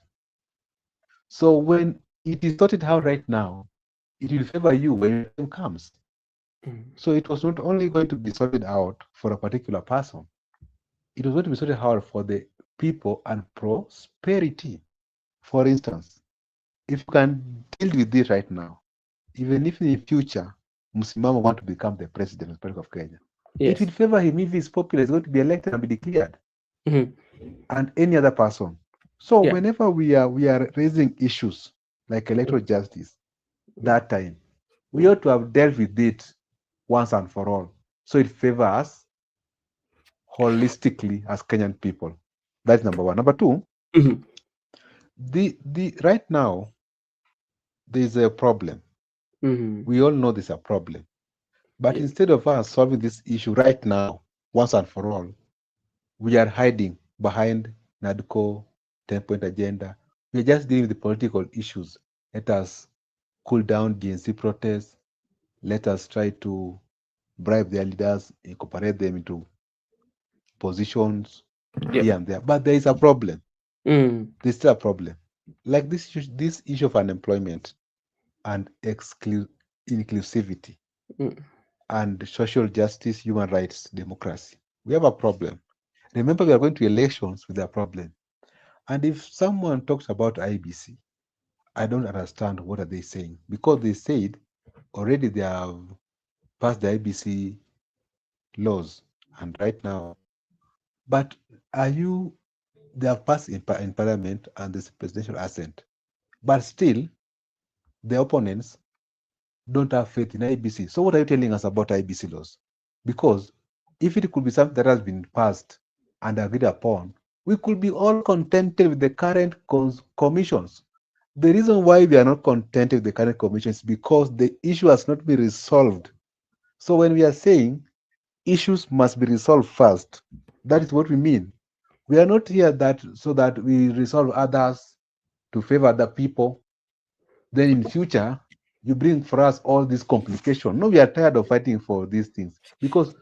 So when it is sorted out right now, it will favor you when your time comes. So it was not only going to be sorted out for a particular person, it was going to be sorted out for the people and prosperity. For instance, if you can deal with this right now, even if in the future Msimamo want to become the president of the Republic of Kenya, it will favor him if he's popular, he's going to be elected and be declared, and any other person. So whenever we are raising issues like electoral justice, that time we ought to have dealt with it once and for all, so it favors us holistically as Kenyan people. That's number one. Number two, the right now there's a problem. We all know there's a problem, but instead of us solving this issue right now once and for all, we are hiding behind NADCO 10-point agenda. We are just dealing with the political issues. Let us cool down GNC protests. Let us try to bribe their leaders, incorporate them into positions here and there. But there is a problem. There's still a problem. Like this issue of unemployment and inclusivity and social justice, human rights, democracy. We have a problem. Remember, we are going to elections with a problem. And if someone talks about IBC, I don't understand what are they saying, because they said already they have passed the IBC laws, and right now, but they have passed in parliament and there's presidential assent, but still the opponents don't have faith in IBC. So what are you telling us about IBC laws? Because if it could be something that has been passed and agreed upon, we could be all contented with the current commissions. The reason why we are not contented with the current commissions is because the issue has not been resolved. So when we are saying issues must be resolved first, that is what we mean. We are not here so that we resolve others to favor other people. Then in future, you bring for us all this complication. No, we are tired of fighting for these things because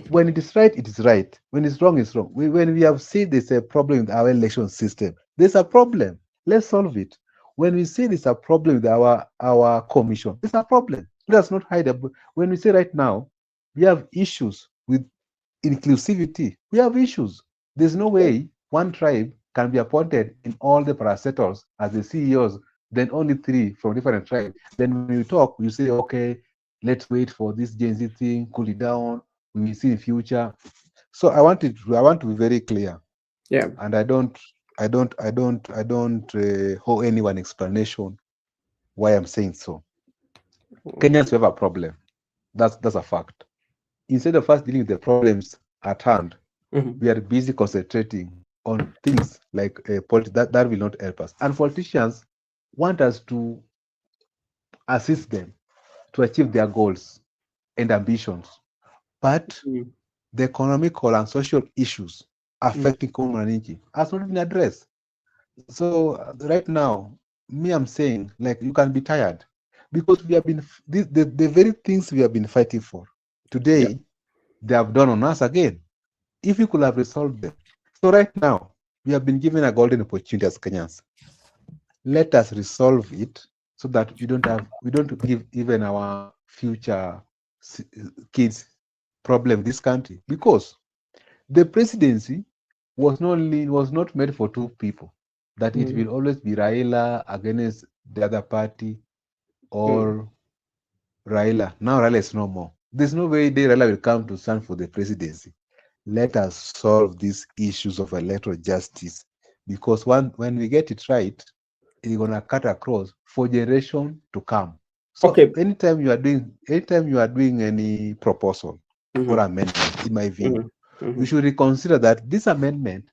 when it is right, it is right. When it's wrong, it's wrong. When we have said there's a problem with our election system, there's a problem. Let's solve it. When we say there's a problem with our commission, there's a problem. Let us not hide. When we say right now, we have issues with inclusivity. We have issues. There's no way one tribe can be appointed in all the parastatals as the CEOs, then only 3 from different tribes. Then when you talk, you say, okay, let's wait for this Gen Z thing, cool it down. We will see in future. So I want to be very clear. Yeah. And I don't owe anyone explanation why I'm saying so. Kenyans have a problem. That's a fact. Instead of us dealing with the problems at hand, we are busy concentrating on things like politics that will not help us. And politicians want us to assist them to achieve their goals and ambitions. But the economical and social issues affecting community has not been addressed. So right now, I'm saying, like, you can be tired because we have been the very things we have been fighting for today, they have done on us again. If we could have resolved them. So right now, we have been given a golden opportunity as Kenyans. Let us resolve it so that we don't give even our future kids problem in this country, because the presidency was not made for 2 people, that it will always be Raila against the other party or Raila. Now Raila is no more. There's no way Raila will come to stand for the presidency. Let us solve these issues of electoral justice, because when we get it right, it's gonna cut across for generations to come. So anytime you are doing any proposal or amendment, in my view, we should reconsider that this amendment,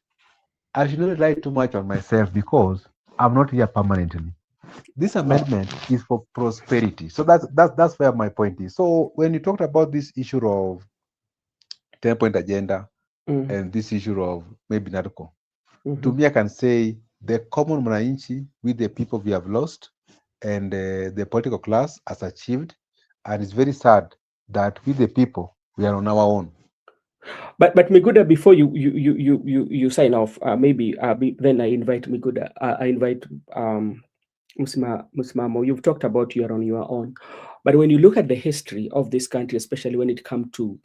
I should not rely too much on myself because I'm not here permanently. This amendment is for prosperity. So that's where my point is. So when you talked about this issue of 10-point agenda and this issue of maybe narco, to me, I can say the common mwananchi with the people we have lost and the political class has achieved, and it's very sad that with the people we are on our own. But Miguda, before you sign off, maybe then I invite Miguda. I invite Musimamo. You've talked about you're on your own, but when you look at the history of this country, especially when it comes to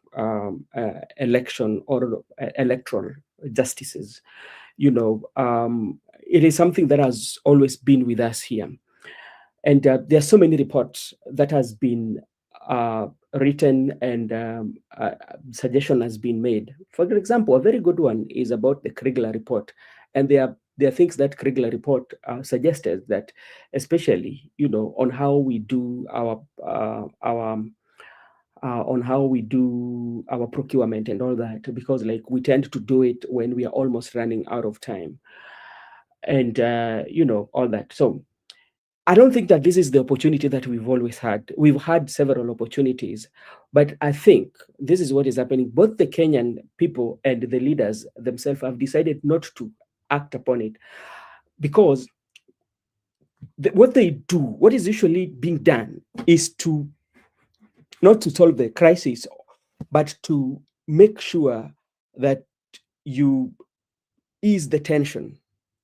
election or electoral justices, it is something that has always been with us here, and there are so many reports that has been written and suggestion has been made. For example, a very good one is about the Kriegler report, and there are things that Kriegler report suggested that, especially on how we do our procurement and all that, because like we tend to do it when we are almost running out of time, and all that. So I don't think that this is the opportunity that we've always had. We've had several opportunities, but I think this is what is happening. Both the Kenyan people and the leaders themselves have decided not to act upon it, because what they do, what is usually being done, is to not to solve the crisis, but to make sure that you ease the tension.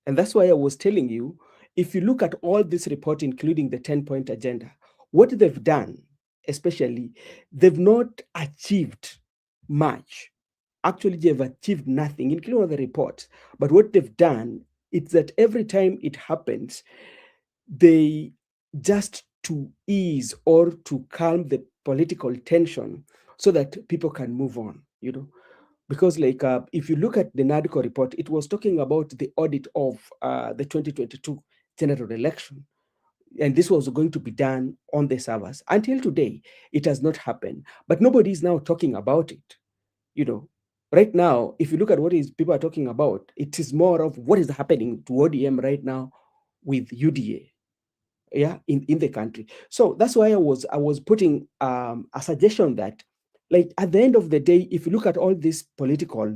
And that's why I was telling you, if you look at all this report, including the 10-point agenda, what they've done, especially, they've not achieved much. Actually, they've achieved nothing, including all the reports. But what they've done is that every time it happens, they just to ease or to calm the political tension so that people can move on, Because like if you look at the NADCO report, it was talking about the audit of the 2022 general election. And this was going to be done on the servers. Until today, it has not happened. But nobody is now talking about it. You know, right now, if you look at what people are talking about, it is more of what is happening to ODM right now with UDA, yeah, in the country. So that's why I was putting a suggestion that, like, at the end of the day, if you look at all these political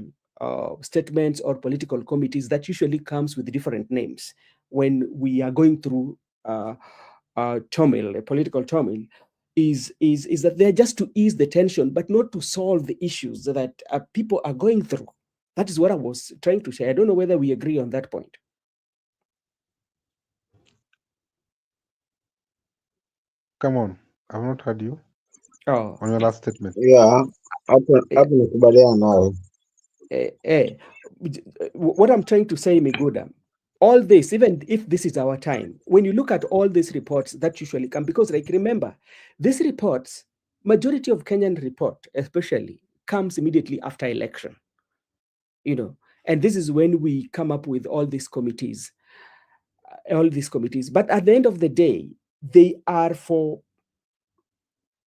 statements or political committees, that usually comes with different names when we are going through turmoil, a political turmoil, is that they're just to ease the tension, but not to solve the issues that people are going through. That is what I was trying to say. I don't know whether we agree on that point. Come on, I've not heard you Oh, on your last statement. Yeah, hapo nakubaliana nawe. What I'm trying to say, Miguda, all this, even if this is our time, when you look at all these reports that usually come, because like remember, these reports, majority of Kenyan report especially comes immediately after election, you know, and this is when we come up with all these committees. But at the end of the day, they are for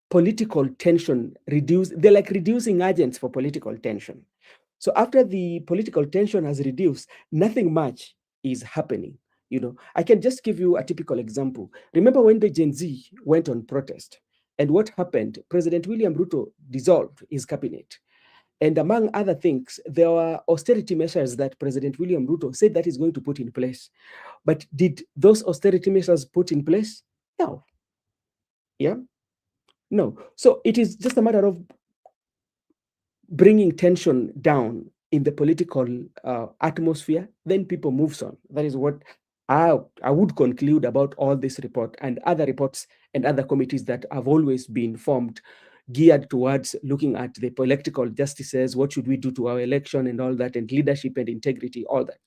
political tension they're like reducing agents for political tension. So after the political tension has reduced, nothing much is happening. You know, I can just give you a typical example. Remember when the Gen Z went on protest, and what happened? President William Ruto dissolved his cabinet. And among other things, there were austerity measures that President William Ruto said that he's going to put in place. But did those austerity measures put in place? No. Yeah. No. So it is just a matter of bringing tension down in the political atmosphere, then people moves on. That is what I would conclude about all this report and other reports and other committees that have always been formed, geared towards looking at the political justices, what should we do to our election and all that, and leadership and integrity, all that.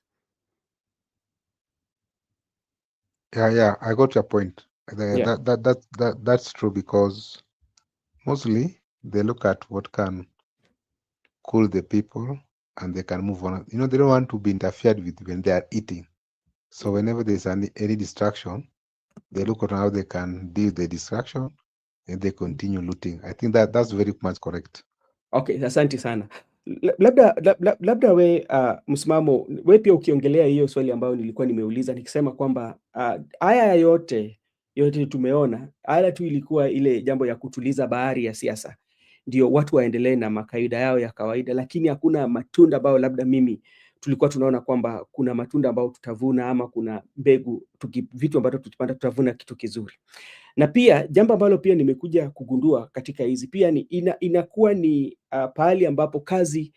Yeah, I got your point. That's true, because mostly they look at what can cool the people and they can move on. You know, they don't want to be interfered with when they are eating. So whenever there's any distraction, they look at how they can deal with the distraction and they continue looting. I think that's very much correct. Okay, asante sana. Labda we msimamo we pia ukiongelea hiyo swali ambayo nilikuwa nimeuliza nikisema kwamba haya yote tumeona, haya tu ilikuwa ile jambo ya kutuliza bahari ya siasa, ndio watu waendelee na makaida yao ya kawaida, lakini hakuna matunda ambayo labda mimi tulikuwa tunaona kwamba kuna matunda ambayo tutavuna, ama kuna mbegu vitu ambavyo tukipanda tutavuna kitu kizuri. Na pia jambo ambalo pia nimekuja kugundua katika hizi pia ni inakuwa ni pahali ambapo kazi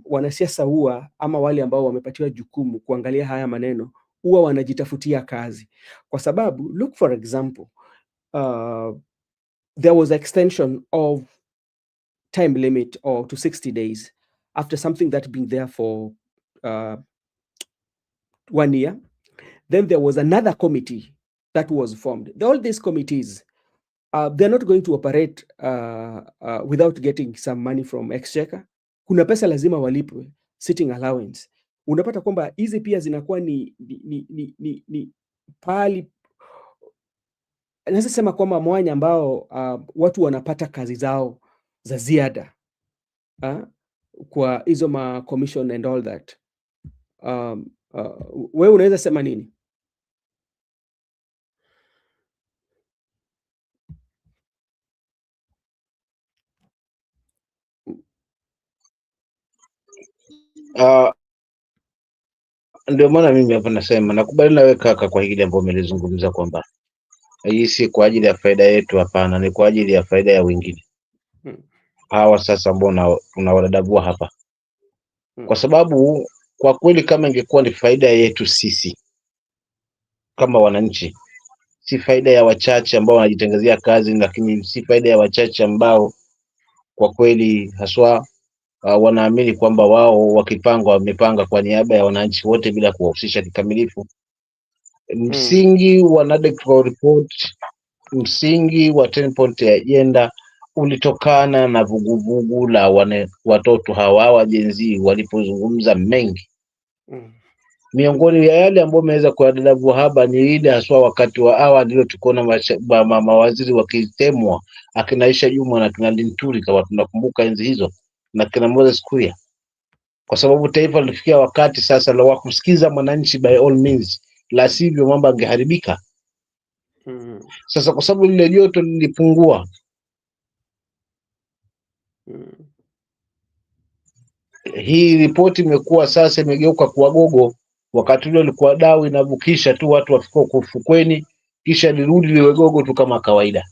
wanasiasa huwa, ama wale ambao wamepatiwa jukumu kuangalia haya maneno, huwa wanajitafutia kazi, kwa sababu look for example, there was extension of time limit or to 60 days after something that been there for 1 year. Then there was another committee that was formed. All these committees, they're not going to operate without getting some money from exchequer. Kuna pesa lazima walipwe, sitting allowance. Unapata kwamba hizi pia zinakuwa ni pali, naweza sema kwamba mwanya ambao watu wanapata kazi zao za ziada kwa hizo ma commission and all that. Wewe unaweza sema nini? Ndio maana mimi hapa nasema nakubali nawe kaka kwa hili ambalo umelizungumza kwamba hii si kwa ajili ya faida yetu, hapana, ni kwa ajili ya faida ya wengine. Hawa sasa ambao tunawadadavua hapa, kwa sababu kwa kweli kama ingekuwa ni faida yetu sisi kama wananchi, si faida ya wachache ambao wanajitangazia kazi, lakini si faida ya wachache ambao kwa kweli haswa wanaamini kwamba wao wakipanga wamepanga kwa niaba ya wananchi wote bila kuwahusisha kikamilifu. Msingi wa NADCO report, msingi wa 10 point agenda ulitokana na vuguvugu la watoto hawa wa Gen Z walipozungumza mengi. Miongoni ya yale ambayo umeweza kuyadadavua hapa ni ile haswa wakati wa awali ndio tukona mawaziri wakitemwa, akina Aisha Juma na kina Linturi, kama tunakumbuka enzi hizo, na kina Moses Kuria, kwa sababu taifa lilifikia wakati sasa la kusikiza mwananchi by all means, la sivyo mambo yangeharibika. Sasa kwa sababu lile joto lilipungua, hii ripoti imekuwa sasa imegeuka kuwa gogo. Wakati ule ulikuwa dau inavukisha tu watu wafika kufukweni, kisha lirudi liwe gogo tu kama kawaida.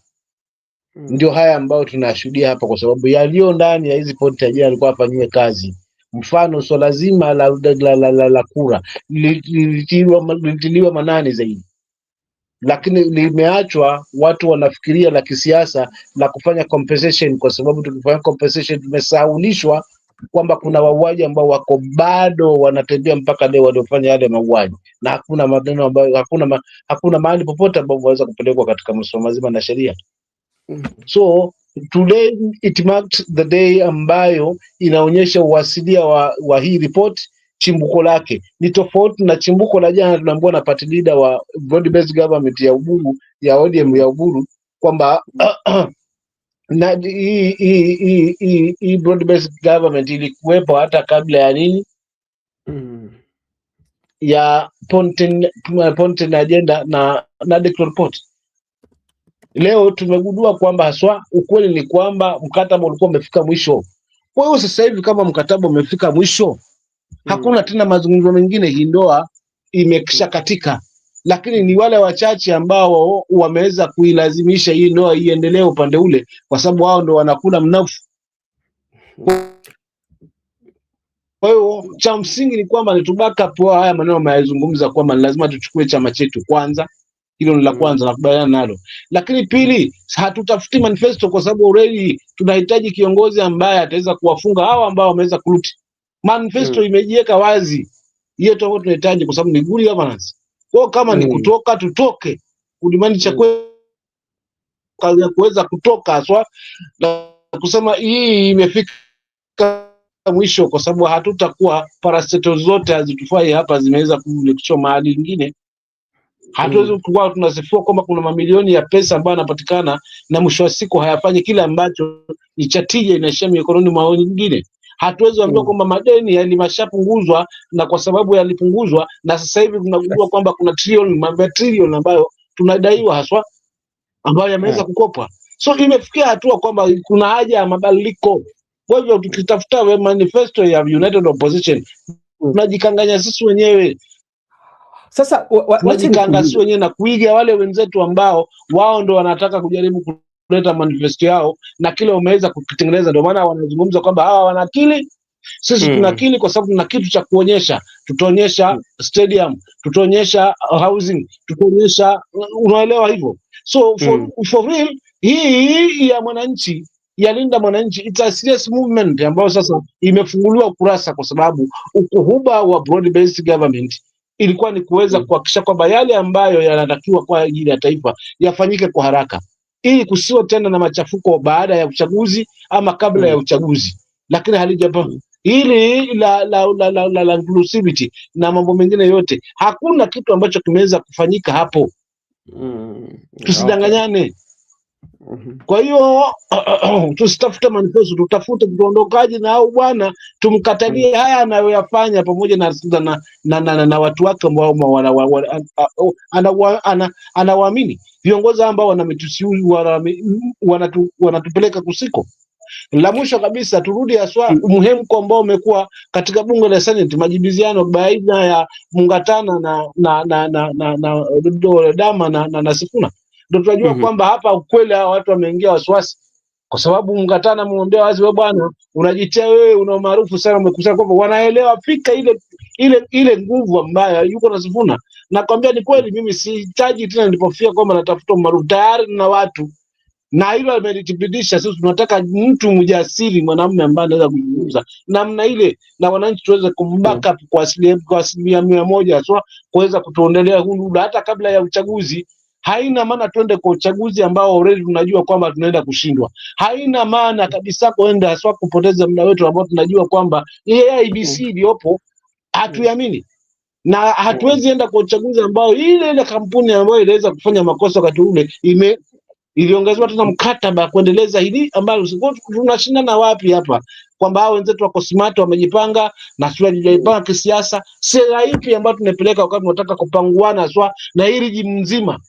Ndio haya ambayo tunashuhudia hapa, kwa sababu yaliyo ndani ya hizi pointi ajira alikuwa afanyiwe kazi. Mfano swala zima la kura lilitiliwa manani zaidi, lakini limeachwa watu wanafikiria la kisiasa la kufanya compensation, kwa sababu tukifanya compensation tumesahaulishwa kwamba kuna wauaji ambao wako bado wanatembea mpaka leo waliofanya yale mauaji, na hakuna maneno ambayo hakuna mahali popote ambapo waweza kupelekwa katika masuala mazima na sheria. So today it marked the day ambayo inaonyesha uasilia wa hii report. Chimbuko lake ni tofauti na chimbuko la jana tunaambiwa na party leader wa broad based government ya Oburu, ya ODM ya Oburu, kwamba na hii broad based government ilikuwepo hata kabla ya nini ya Ponten agenda na declare report. Leo tumegundua kwamba haswa ukweli ni kwamba mkataba ulikuwa umefika mwisho. Kwa hiyo sasa hivi kama mkataba umefika mwisho, hakuna tena mazungumzo mengine, hii ndoa imekisha katika. Lakini ni wale wachache ambao wameweza kuilazimisha hii ndoa iendelee upande ule, kwa sababu wao ndo wanakula mnafu. Kwa hiyo cha msingi ni kwamba ni tubaka poa haya maneno mayazungumza kwamba lazima tuchukue chama chetu kwanza. Hilo ni la kwanza, nakubaliana nalo. Lakini pili, hatutafuti manifesto, kwa sababu already tunahitaji kiongozi ambaye ataweza kuwafunga hawa ambao wameweza kuruti. Manifesto imejiweka wazi. Hiyo tu tunahitaji, kwa sababu ni good governance. Kwa kama ni kutoka, tutoke. Kudimani cha kuweza kutoka aswa na kusema hii imefika mwisho, kwa sababu hatutakuwa parastato zote hazitufai hapa zimeweza kuletishwa mahali nyingine. Hatuwezi kuwa tunasifua kwamba kuna mamilioni ya pesa ambayo yanapatikana na mwisho wa siku hayafanyi kile ambacho ni cha tija, inaishia mikononi mwa wengine. Hatuwezi kuambia kwamba madeni yalimashapunguzwa, na kwa sababu yalipunguzwa na sasa hivi tunagundua kwamba kuna trilioni ambayo tunadaiwa haswa, ambayo yameweza kukopwa. So imefikia hatua kwamba kuna haja ya mabadiliko. Kwa hivyo tukitafuta manifesto ya United Opposition tunajikanganya sisi wenyewe. Sasa tunajikanga sisi wenyewe na kuiga wale wenzetu ambao wao ndo wanataka kujaribu kuleta manifesto yao na kile wameweza kukitengeneza. Ndio maana wanazungumza kwamba hawa wana akili, sisi tuna akili, kwa sababu tuna kitu cha kuonyesha. Tutaonyesha stadium, tutaonyesha housing, tutaonyesha, unaelewa hivyo. So for real, hii ya mwananchi, ya linda mwananchi, it's a serious movement ambayo sasa imefunguliwa ukurasa, kwa sababu ukuhuba wa broad based government ilikuwa ni kuweza kuhakikisha kwamba yale ambayo yanatakiwa kwa ajili ya taifa yafanyike kwa haraka, ili kusiwe tena na machafuko baada ya uchaguzi ama kabla ya uchaguzi. Lakini halijapa hili la inclusivity na mambo mengine yote, hakuna kitu ambacho kimeweza kufanyika hapo. Tusidanganyane. Kwa hiyo tusitafute manifesto, tutafute tuondokaje na au bwana, tumkatalie haya anayoyafanya pamoja na watu wake ambao anawaamini, viongozi ambao wanatupeleka kusiko. La mwisho kabisa, turudi haswa umuhemko ambao umekuwa katika bunge la Senate, majibiziano baina ya Mungatana na Dama na Sifuna. Ndio tunajua kwamba hapa ukweli hawa watu wameingia wasiwasi, kwa sababu Mungatana muombea wazi, wewe bwana unajitia wewe una maarufu sana, umekusanya kwamba wanaelewa fika ile nguvu ambayo yuko na Sifuna. Nakwambia ni kweli, mimi sihitaji tena nilipofia kwamba natafuta maarufu, tayari na watu, na hilo amelithibitisha. Sisi tunataka mtu mjasiri, mwanamume ambaye anaweza kuzungumza namna ile na wananchi tuweze kumbaka kwa asilimia 100, so kuweza kutuondelea huru hata kabla ya uchaguzi. Haina maana twende kwa uchaguzi ambao already tunajua kwamba tunaenda kushindwa. Haina maana kabisa kuenda haswa kupoteza muda wetu ambao tunajua kwamba IEBC iliyopo hatuamini. Na hatuwezi enda kwa uchaguzi ambao ile kampuni ambayo iliweza kufanya makosa wakati ule iliongezewa tena mkataba kuendeleza hili ambalo tunashindana wapi hapa, kwamba hao wenzetu wako smart wamejipanga na sio hajijipanga kisiasa. Sera ipi ambayo tunapeleka wakati tunataka kupanguana swa na hili jiji mzima?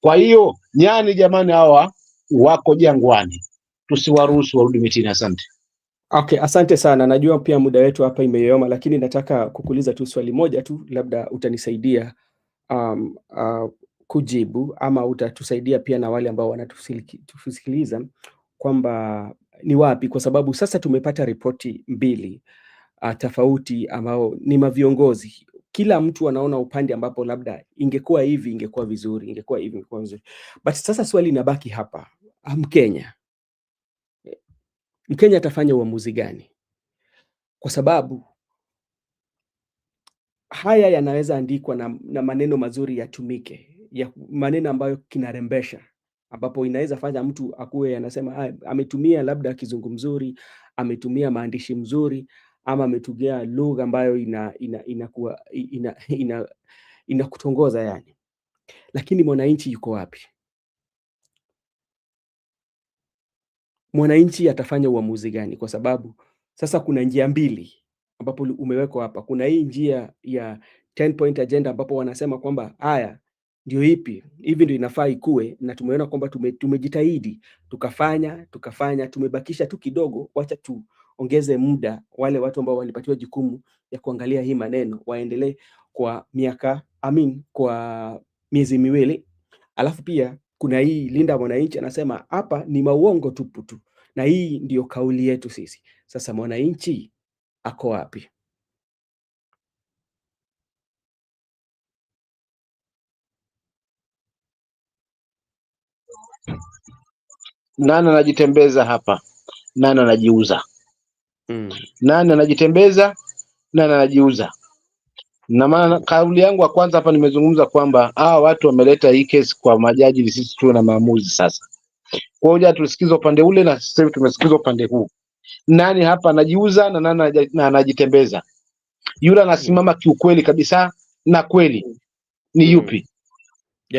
Kwa hiyo nyani jamani, hawa wako jangwani, tusiwaruhusu warudi mitini. Asante. Okay, asante sana. Najua pia muda wetu hapa imeyoyoma, lakini nataka kukuuliza tu swali moja tu, labda utanisaidia kujibu, ama utatusaidia pia na wale ambao wanatusikiliza kwamba ni wapi, kwa sababu sasa tumepata ripoti mbili tofauti ambao ni maviongozi. Kila mtu anaona upande ambapo labda ingekuwa hivi ingekuwa vizuri, ingekuwa hivi ingekuwa vizuri. But sasa swali linabaki hapa, Mkenya atafanya uamuzi gani? Kwa sababu haya yanaweza andikwa na maneno mazuri yatumike, ya maneno ambayo kinarembesha, ambapo inaweza fanya mtu akuwe anasema ametumia labda kizungumzuri, ametumia maandishi mzuri, ama ametumia lugha ambayo inakutongoza yani. Lakini mwananchi yuko wapi? Mwananchi atafanya uamuzi gani? Kwa sababu sasa kuna njia mbili ambapo umewekwa hapa. Kuna hii njia ya 10 point agenda ambapo wanasema kwamba haya ndio hivi ndio inafaa ikue, na tumeona kwamba tumejitahidi tukafanya, tumebakisha tu kidogo, wacha tuongeze muda, wale watu ambao walipatiwa jukumu ya kuangalia hii maneno waendelee kwa kwa miezi miwili. Alafu pia kuna hii Linda Mwananchi anasema hapa ni mauongo tupu tu, na hii ndio kauli yetu sisi. Sasa mwananchi ako wapi? Nani anajitembeza hapa? Nani anajiuza? Nani anajitembeza? Nani anajiuza? Na maana kauli yangu ya kwanza hapa nimezungumza kwamba hawa watu wameleta hii kesi kwa majaji ili sisi tuwe na maamuzi sasa. Kwa hiyo tusikize upande ule na sisi tumesikiza upande huu. Nani hapa anajiuza na nani anajitembeza? Yule anasimama kiukweli kabisa na kweli ni yupi?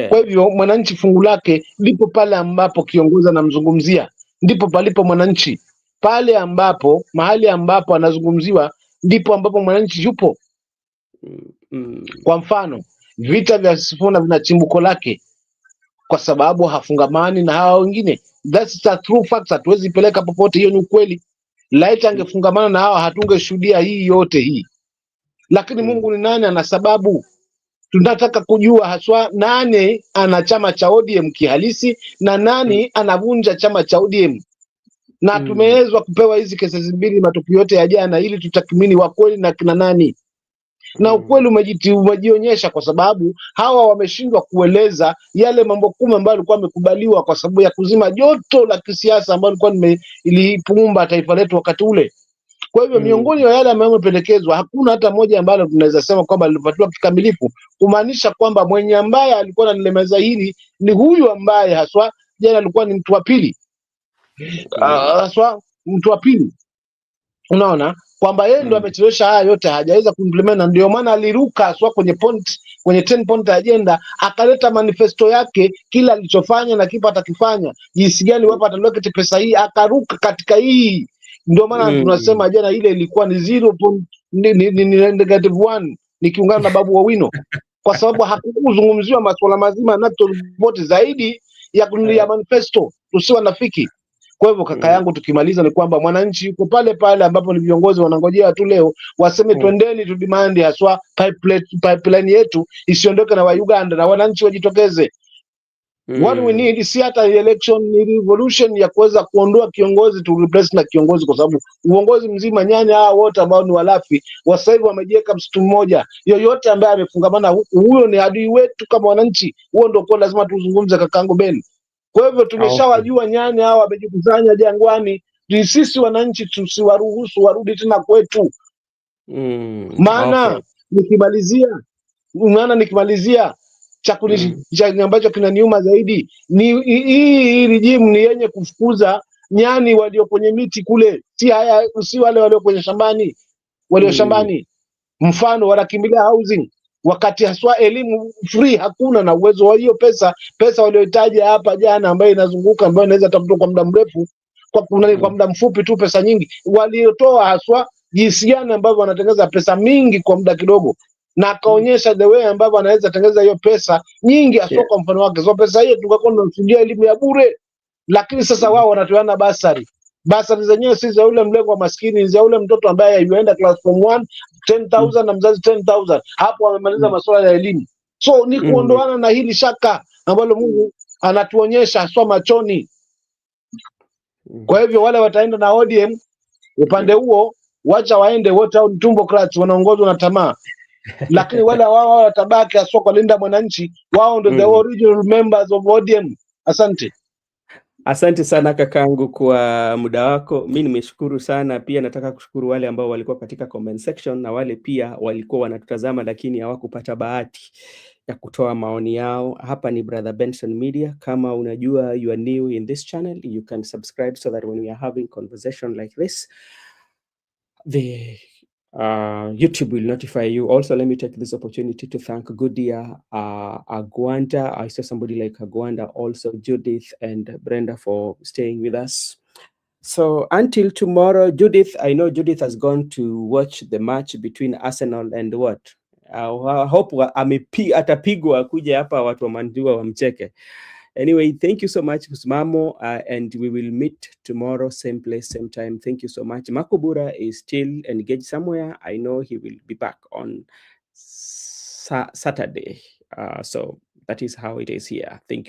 Kwa hivyo mwananchi fungu lake lipo pale ambapo kiongozi anamzungumzia, ndipo palipo mwananchi. Pale ambapo mahali ambapo anazungumziwa ndipo ambapo mwananchi yupo. Kwa mfano, vita vya Sifuna vina chimbuko lake kwa sababu hafungamani na hawa wengine. That's a true fact, hatuwezi peleka popote, hiyo ni ukweli. Laiti angefungamana na hawa hatungeshuhudia hii yote hii. Lakini Mungu ni nani? Ana sababu. Tunataka kujua haswa nani ana chama cha ODM kihalisi na nani anavunja chama cha ODM. Na tumewezwa kupewa hizi kesi mbili matukio yote ya jana ili tutathmini wa kweli na kina nani. Na ukweli umejionyesha kwa sababu hawa wameshindwa kueleza yale mambo 10 ambayo yalikuwa yamekubaliwa kwa sababu ya kuzima joto la kisiasa ambalo lilikuwa ilipumba taifa letu wakati ule. Kwa hivyo miongoni wa yale ambayo yamependekezwa hakuna hata moja ambalo tunaweza sema kwamba lilipatiwa kikamilifu, kumaanisha kwamba mwenye ambaye alikuwa ananilemeza hili ni huyu ambaye haswa jana alikuwa ni mtu wa pili. Haswa mtu wa pili. Unaona kwamba yeye ndo amechelewesha haya yote, hajaweza kuimplement, na ndio maana aliruka haswa kwenye 10 point agenda, akaleta manifesto yake, kila alichofanya na kipa atakifanya, jinsi gani wapo atalokete pesa hii, akaruka katika hii. Ndio maana tunasema jana ile ilikuwa ni 0.1 nikiungana na Babu Owino kwa sababu hakuzungumziwa masuala mazima na vote zaidi ya manifesto, tusiwa nafiki. Kwa hivyo kaka yangu, tukimaliza ni kwamba mwananchi yuko pale pale ambapo ni viongozi wanangojea tu leo waseme twendeni tu demand haswa pipeline yetu isiondoke na wa Uganda, na wananchi wajitokeze. What we need si hata election, ni revolution ya kuweza kuondoa kiongozi tu replace na kiongozi, kwa sababu uongozi mzima nyanya hao wote ambao ni walafi sasa hivi wamejiweka msitu mmoja. Yoyote ambaye amefungamana huyo ni adui wetu kama wananchi. Huo ndio kwa lazima tuzungumze kakangu Ben. Kwa hivyo tumeshawajua nyanya hao wamejikusanya jangwani, sisi wananchi tusiwaruhusu warudi tena kwetu. Maana nikimalizia ambacho kinaniuma zaidi ni hii regime ni yenye kufukuza nyani walio kwenye miti kule, si wale walio kwenye shambani, walio shambani. Mfano wanakimbilia housing, wakati haswa elimu free hakuna, na uwezo wa hiyo pesa waliohitaji hapa jana, ambayo inazunguka, ambayo inaweza tafutwa kwa muda mrefu, kwa muda mfupi tu, pesa nyingi waliotoa, haswa jinsi gani ambavyo wanatengeneza pesa mingi kwa muda kidogo, na akaonyesha the way ambavyo anaweza tengeneza hiyo pesa nyingi, haswa kwa mfano wake. So pesa hiyo tungekuwa tunamsaidia elimu ya bure, lakini sasa wao wanatoana basari zenyewe si za ule mlengo wa maskini, za ule mtoto ambaye yuenda class form 1 10,000 na mzazi 10,000, hapo amemaliza masuala ya elimu. So ni kuondoana na hili shaka ambalo Mungu anatuonyesha haswa machoni. Kwa hivyo wale wataenda na ODM upande huo, wacha waende wote, au tumbocrats wanaongozwa na tamaa, lakini wale wao watabaki haswa kwa linda mwananchi, wao ndio the original members of ODM. Asante. Asante sana kakangu kwa muda wako. Mimi nimeshukuru sana. Pia nataka kushukuru wale ambao walikuwa katika comment section na wale pia walikuwa wanatutazama lakini hawakupata bahati ya kutoa maoni yao. Hapa ni Brother Benson Media. Kama unajua you are new in this channel, you can subscribe so that when we are having conversation like this, the YouTube will notify you. Also, let me take this opportunity to thank good dear Agwanda. I saw somebody like Agwanda, also Judith and Brenda for staying with us. So until tomorrow, Judith, I know Judith has gone to watch the match between Arsenal and what? I hope atapigwa kuja hapa watu wa Mandua wamcheke. Anyway, thank you so much, Mamo, and we will meet tomorrow, same place, same time. Thank you so much. Makobura is still engaged somewhere. I know he will be back on Saturday. So that is how it is here. Thank you.